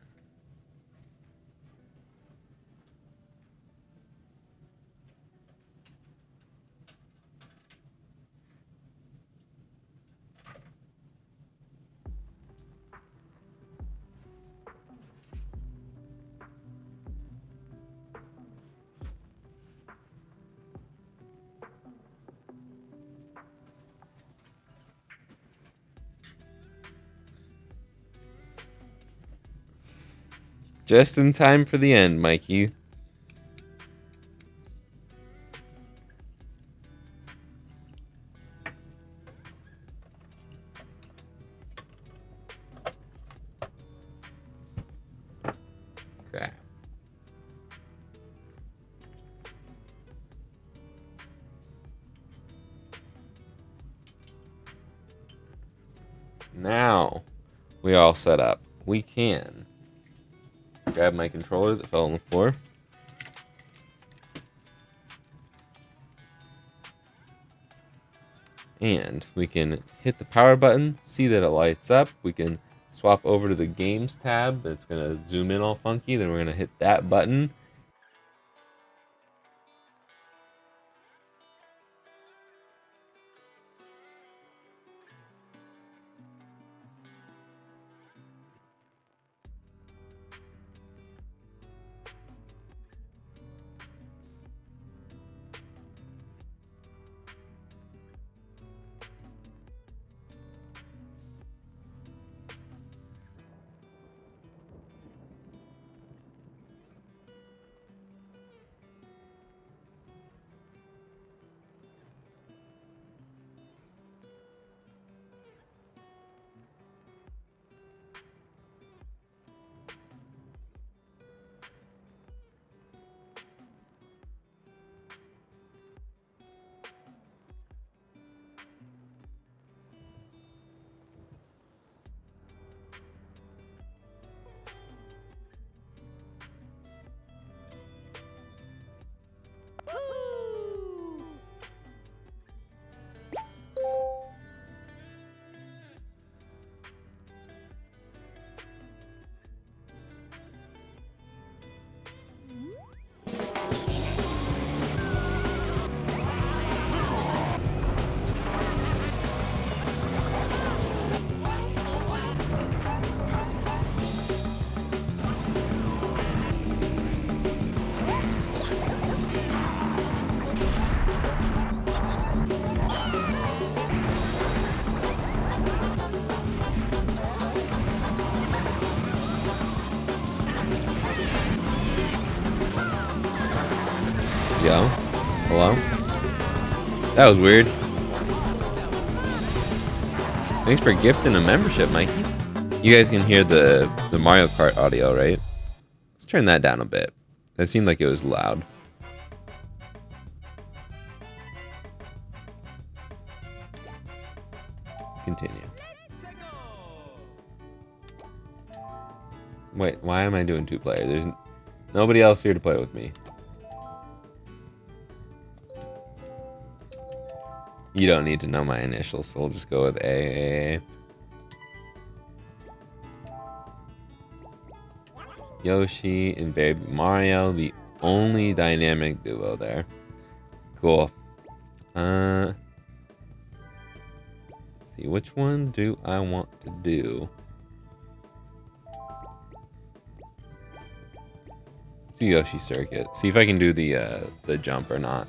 Just in time for the end, Mikey. Okay. Now we all set up. We can grab my controller that fell on the floor. And we can hit the power button, see that it lights up. We can swap over to the games tab. That's going to zoom in all funky. Then we're going to hit that button. Yo. Hello? That was weird. Thanks for gifting a membership, Mikey. You guys can hear the Mario Kart audio, right? Let's turn that down a bit. That seemed like it was loud. Continue. Wait, why am I doing 2-player? There's nobody else here to play with me. You don't need to know my initials, so we'll just go with A. Yoshi and Baby Mario, the only dynamic duo there. Cool. Let's see, which one do I want to do? Let's do Yoshi Circuit. See if I can do the jump or not.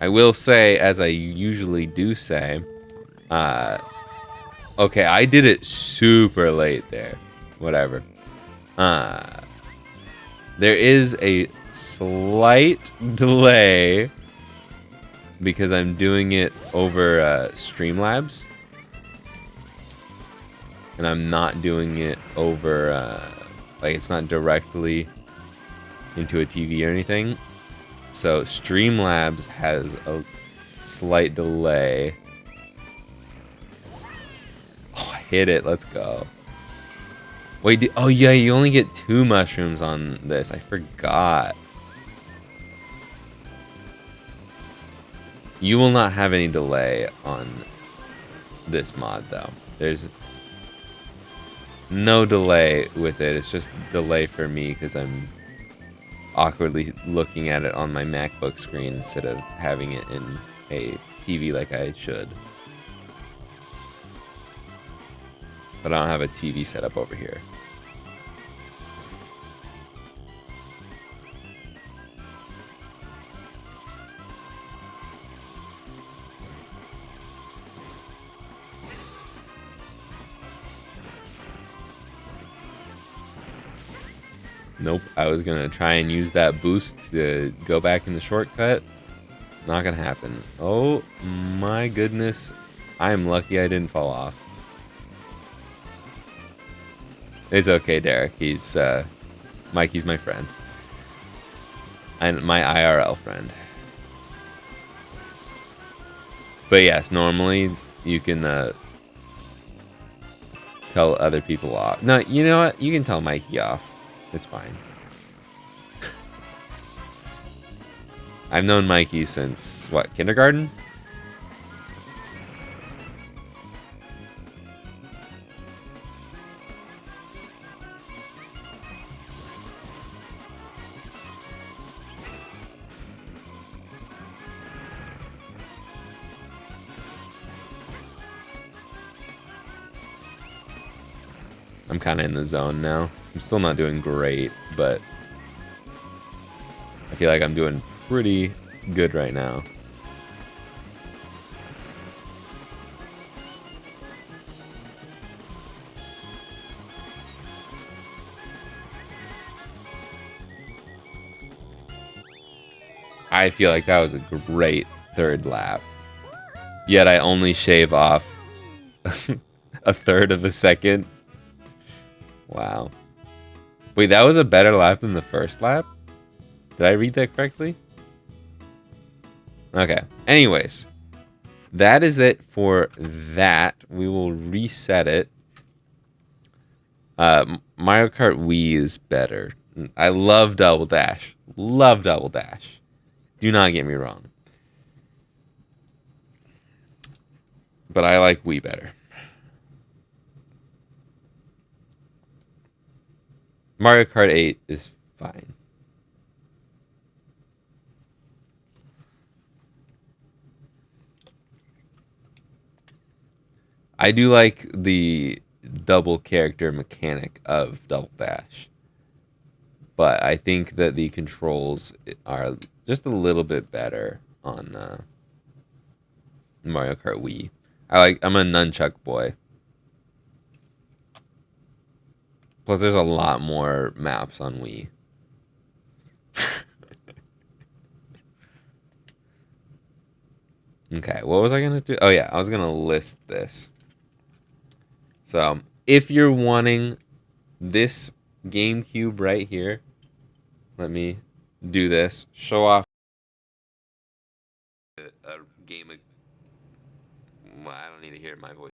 I will say, as I usually do say, okay, I did it super late there. Whatever. There is a slight delay because I'm doing it over Streamlabs. And I'm not doing it over, like it's not directly into a TV or anything. So Streamlabs has a slight delay. Oh, I hit it. Let's go. Wait, oh yeah, you only get 2 mushrooms on this. I forgot. You will not have any delay on this mod though. There's no delay with it. It's just delay for me because I'm awkwardly looking at it on my MacBook screen instead of having it in a TV like I should. But I don't have a TV set up over here. Nope. I was gonna try and use that boost to go back in the shortcut. Not gonna happen. Oh my goodness. I am lucky I didn't fall off. It's okay, Derek. Mikey's my friend. And my IRL friend. But yes, normally you can tell other people off. No, you know what? You can tell Mikey off. It's fine. I've known Mikey since, what, kindergarten? I'm kind of in the zone now. I'm still not doing great, but I feel like I'm doing pretty good right now. I feel like that was a great third lap. Yet I only shave off a third of a second. Wow. Wait, that was a better lap than the first lap? Did I read that correctly? Okay. Anyways, that is it for that. We will reset it. Mario Kart Wii is better. I love Double Dash. Love Double Dash. Do not get me wrong. But I like Wii better. Mario Kart 8 is fine. I do like the double character mechanic of Double Dash. But I think that the controls are just a little bit better on Mario Kart Wii. I'm a nunchuck boy. Plus, there's a lot more maps on Wii. Okay, what was I gonna do? Oh yeah, I was gonna list this. So, if you're wanting this GameCube right here, let me do this. Show off a game of... Well, I don't need to hear my voice.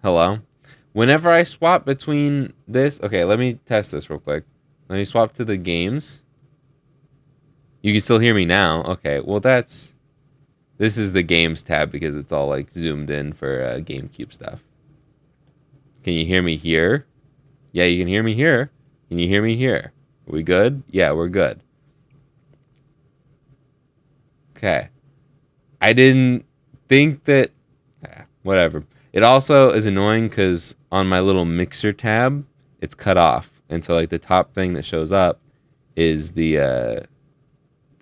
Hello? Whenever I swap between this... Okay, let me test this real quick. Let me swap to the games. You can still hear me now. Okay, well that's... This is the games tab because it's all like zoomed in for GameCube stuff. Can you hear me here? Yeah, you can hear me here. Can you hear me here? Are we good? Yeah, we're good. Okay. I didn't think that... whatever. It also is annoying because on my little mixer tab, it's cut off. And so like the top thing that shows up is the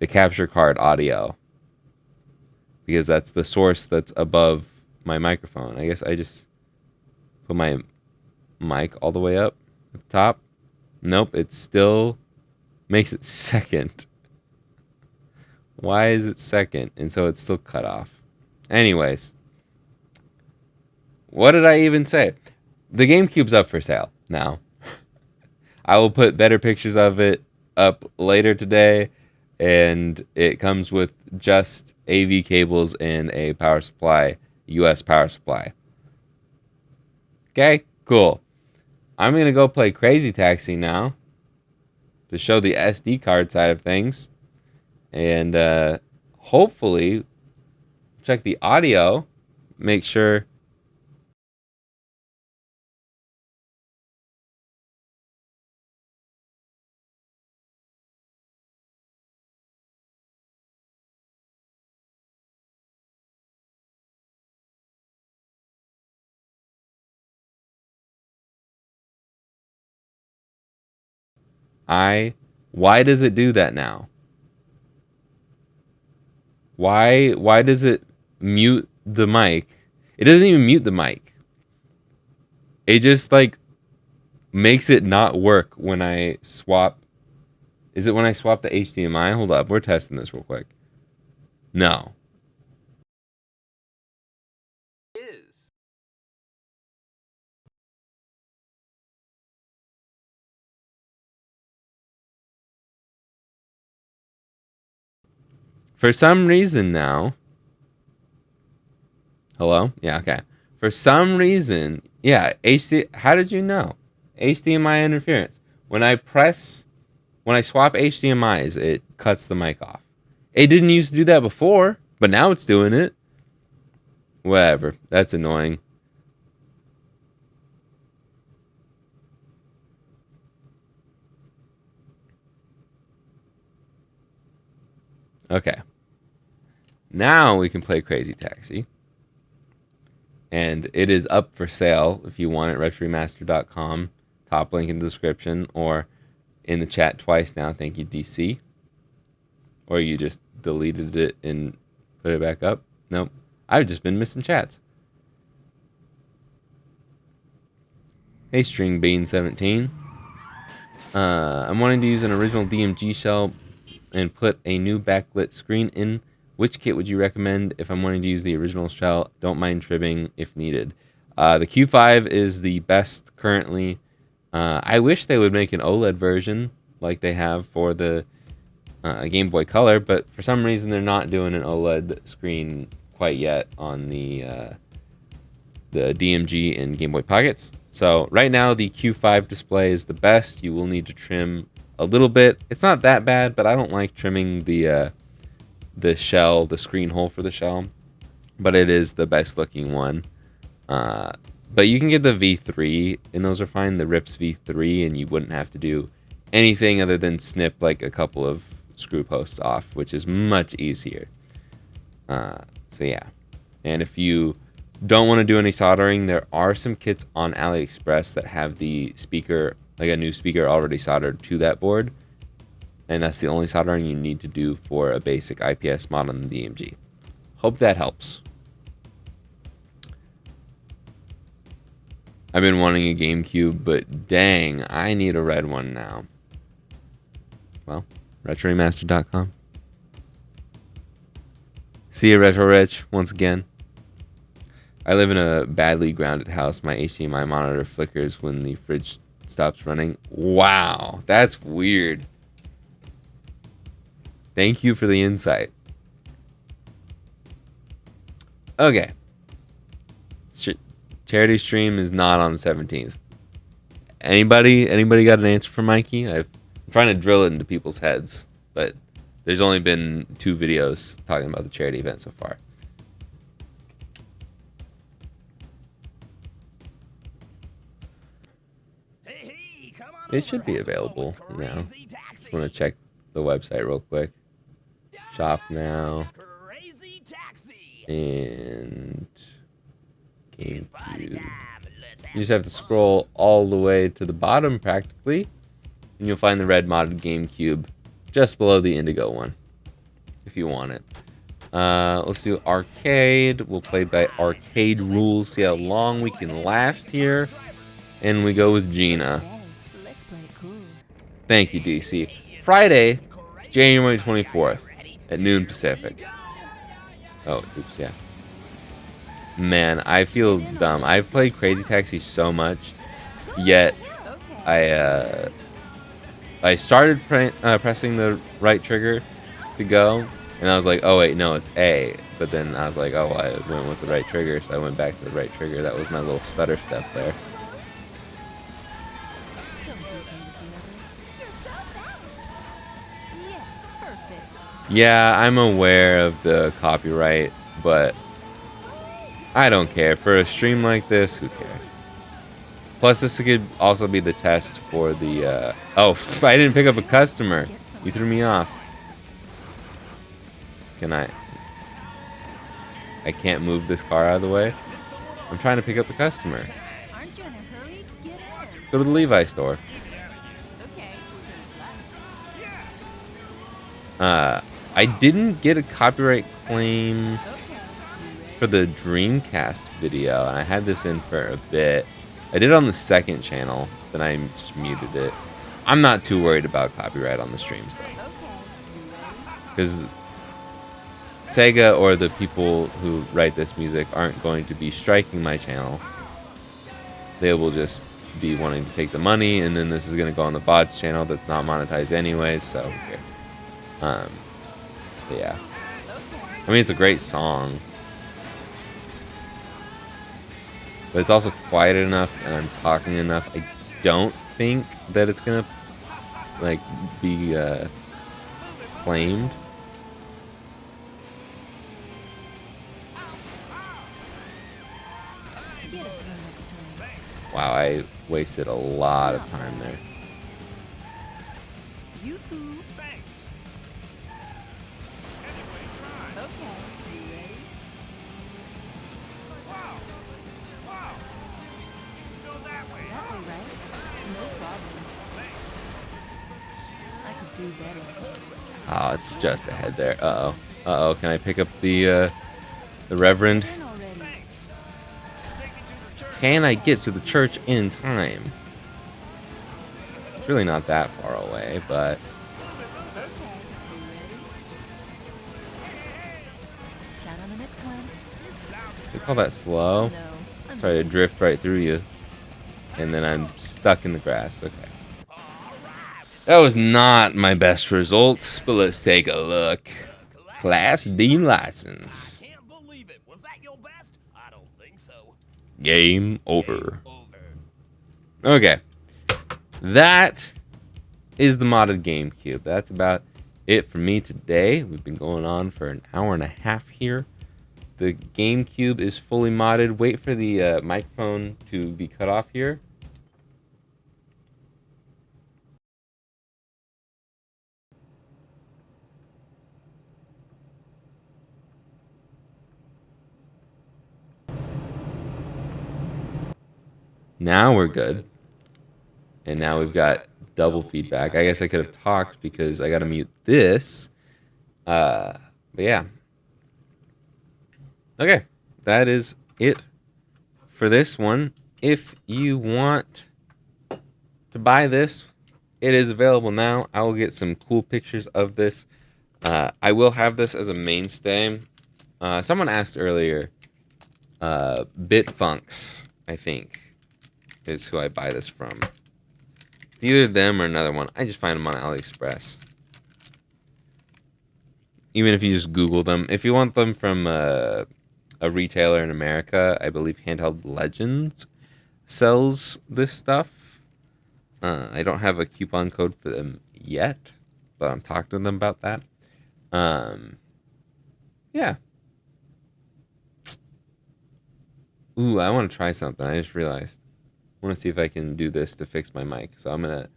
capture card audio. Because that's the source that's above my microphone. I guess I just put my mic all the way up at the top. Nope, it still makes it second. Why is it second? And so it's still cut off. Anyways. What did I even say? The GameCube's up for sale now. I will put better pictures of it up later today. And it comes with just AV cables and a power supply, US power supply. Okay, cool. I'm going to go play Crazy Taxi now to show the SD card side of things. And hopefully check the audio, make sure... Why does it do that now? Why does it mute the mic? It doesn't even mute the mic. It just like makes it not work when I swap. Is it when I swap the HDMI? Hold up, we're testing this real quick. No. It is. For some reason now. Hello? Yeah, okay. For some reason, yeah, how did you know? HDMI interference. When I swap HDMIs, it cuts the mic off. It didn't used to do that before, but now it's doing it. Whatever. That's annoying. Okay. Now we can play Crazy Taxi. And it is up for sale if you want it, retroremaster.com. Top link in the description or in the chat twice now. Thank you, DC. Or you just deleted it and put it back up. Nope. I've just been missing chats. Hey, StringBean17. I'm wanting to use an original DMG shell and put a new backlit screen in. Which kit would you recommend if I'm wanting to use the original shell? Don't mind trimming if needed. The Q5 is the best currently. I wish they would make an OLED version like they have for the Game Boy Color, but for some reason they're not doing an OLED screen quite yet on the DMG and Game Boy Pockets. So right now the Q5 display is the best. You will need to trim a little bit. It's not that bad, but I don't like trimming the shell, the screen hole for the shell, but it is the best looking one. But you can get the V3 and those are fine, the Rips V3, and you wouldn't have to do anything other than snip like a couple of screw posts off, which is much easier. So yeah, and if you don't want to do any soldering, there are some kits on AliExpress that have the speaker, like a new speaker already soldered to that board. And that's the only soldering you need to do for a basic IPS mod on the DMG. Hope that helps. I've been wanting a GameCube, but dang, I need a red one now. Well, retroremaster.com. See you, Retro Rich, once again. I live in a badly grounded house. My HDMI monitor flickers when the fridge stops running. Wow, that's weird. Thank you for the insight. Okay. Charity stream is not on the 17th. Anybody got an answer for Mikey? I'm trying to drill it into people's heads, but there's only been 2 videos talking about the charity event so far. It should be available now. Just want to check the website real quick. Shop now. And GameCube. You just have to scroll all the way to the bottom practically, and you'll find the red modded GameCube just below the indigo one, if you want it. Let's do arcade. We'll play by arcade rules, see how long we can last here. And we go with Gina. Thank you, DC. Friday, January 24th at noon Pacific. Oh, oops, yeah. Man, I feel dumb. I've played Crazy Taxi so much, yet I started pressing the right trigger to go, and I was like, oh wait, no, it's A. But then I was like, oh, I went with the right trigger, so I went back to the right trigger. That was my little stutter step there. Yeah, I'm aware of the copyright, but I don't care. For a stream like this, who cares? Plus, this could also be the test for the... Oh, I didn't pick up a customer. You threw me off. Can I can't move this car out of the way. I'm trying to pick up the customer. Let's go to the Levi store. I didn't get a copyright claim for the Dreamcast video, and I had this in for a bit. I did it on the second channel, then I just muted it. I'm not too worried about copyright on the streams, though. Because Sega or the people who write this music aren't going to be striking my channel. They will just be wanting to take the money, and then this is going to go on the bots channel that's not monetized anyways, so who cares? But yeah. I mean, it's a great song. But it's also quiet enough, and I'm talking enough. I don't think that it's gonna, like, be, claimed. Wow, I wasted a lot of time there. Oh, it's just ahead there. Uh-oh. Uh-oh, can I pick up the Reverend? Can I get to the church in time? It's really not that far away, but... They call that slow? Try to drift right through you. And then I'm stuck in the grass. Okay. That was not my best results, but let's take a look. Class D license. Game over. Okay. That is the modded GameCube. That's about it for me today. We've been going on for an hour and a half here. The GameCube is fully modded. Wait for the microphone to be cut off here. Now we're good. And now we've got double feedback. I guess I could have talked because I got to mute this. But yeah. Okay. That is it for this one. If you want to buy this, it is available now. I will get some cool pictures of this. I will have this as a mainstay. Someone asked earlier, Bitfunks, I think, is who I buy this from. It's either them or another one. I just find them on AliExpress. Even if you just Google them. If you want them from a a retailer in America. I believe Handheld Legends sells this stuff. I don't have a coupon code for them yet, but I'm talking to them about that. Yeah. Ooh, I want to try something. I just realized. I want to see if I can do this to fix my mic. So I'm going to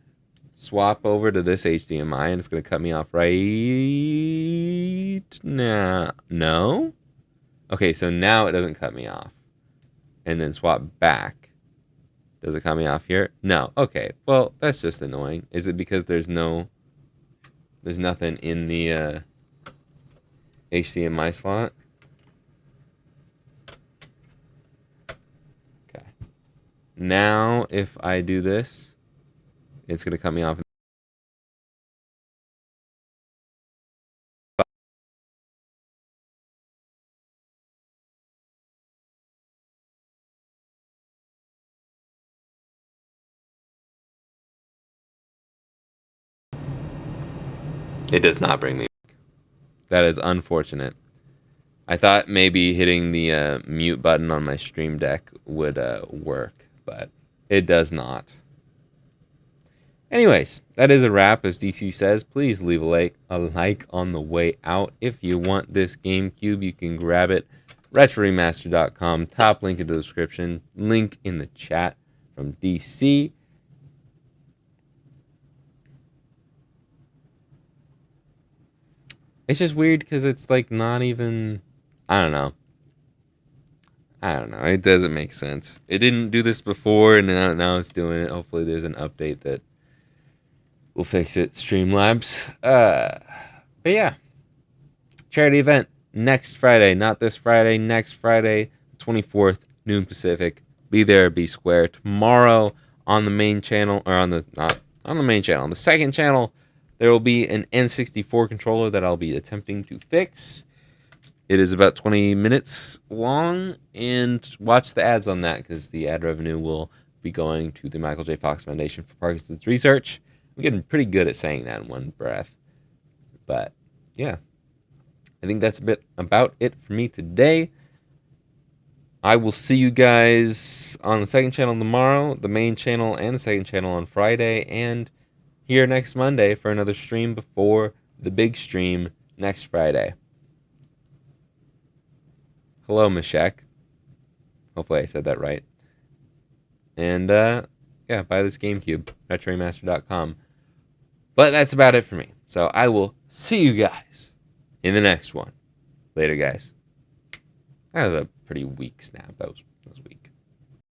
swap over to this HDMI, and it's going to cut me off right now. No? Okay, so now it doesn't cut me off. And then swap back. Does it cut me off here? No. Okay, well, that's just annoying. Is it because there's nothing in the HDMI slot? Okay. Now, if I do this, it's going to cut me off. It does not bring me back. That is unfortunate. I thought maybe hitting the mute button on my Stream Deck would work, but it does not. Anyways, that is a wrap. As DC says, please leave a like on the way out. If you want this GameCube, you can grab it. RetroRemaster.com. Top link in the description. Link in the chat from DC. It's just weird because it's like not even... I don't know. It doesn't make sense. It didn't do this before, and now it's doing it. Hopefully there's an update that will fix it. Streamlabs. But yeah. Charity event next Friday. Not this Friday. Next Friday, 24th, noon Pacific. Be there, be square. Tomorrow on the main channel, or not on the main channel, on the second channel, there will be an N64 controller that I'll be attempting to fix. It is about 20 minutes long, and watch the ads on that because the ad revenue will be going to the Michael J. Fox Foundation for Parkinson's Research. I'm getting pretty good at saying that in one breath. But, yeah. I think that's a bit about it for me today. I will see you guys on the second channel tomorrow, the main channel, and the second channel on Friday, and here next Monday for another stream before the big stream next Friday. Hello, Meshach. Hopefully I said that right. And, yeah, buy this GameCube, RetroRemaster.com. But that's about it for me. So I will see you guys in the next one. Later, guys. That was a pretty weak snap. That was weak.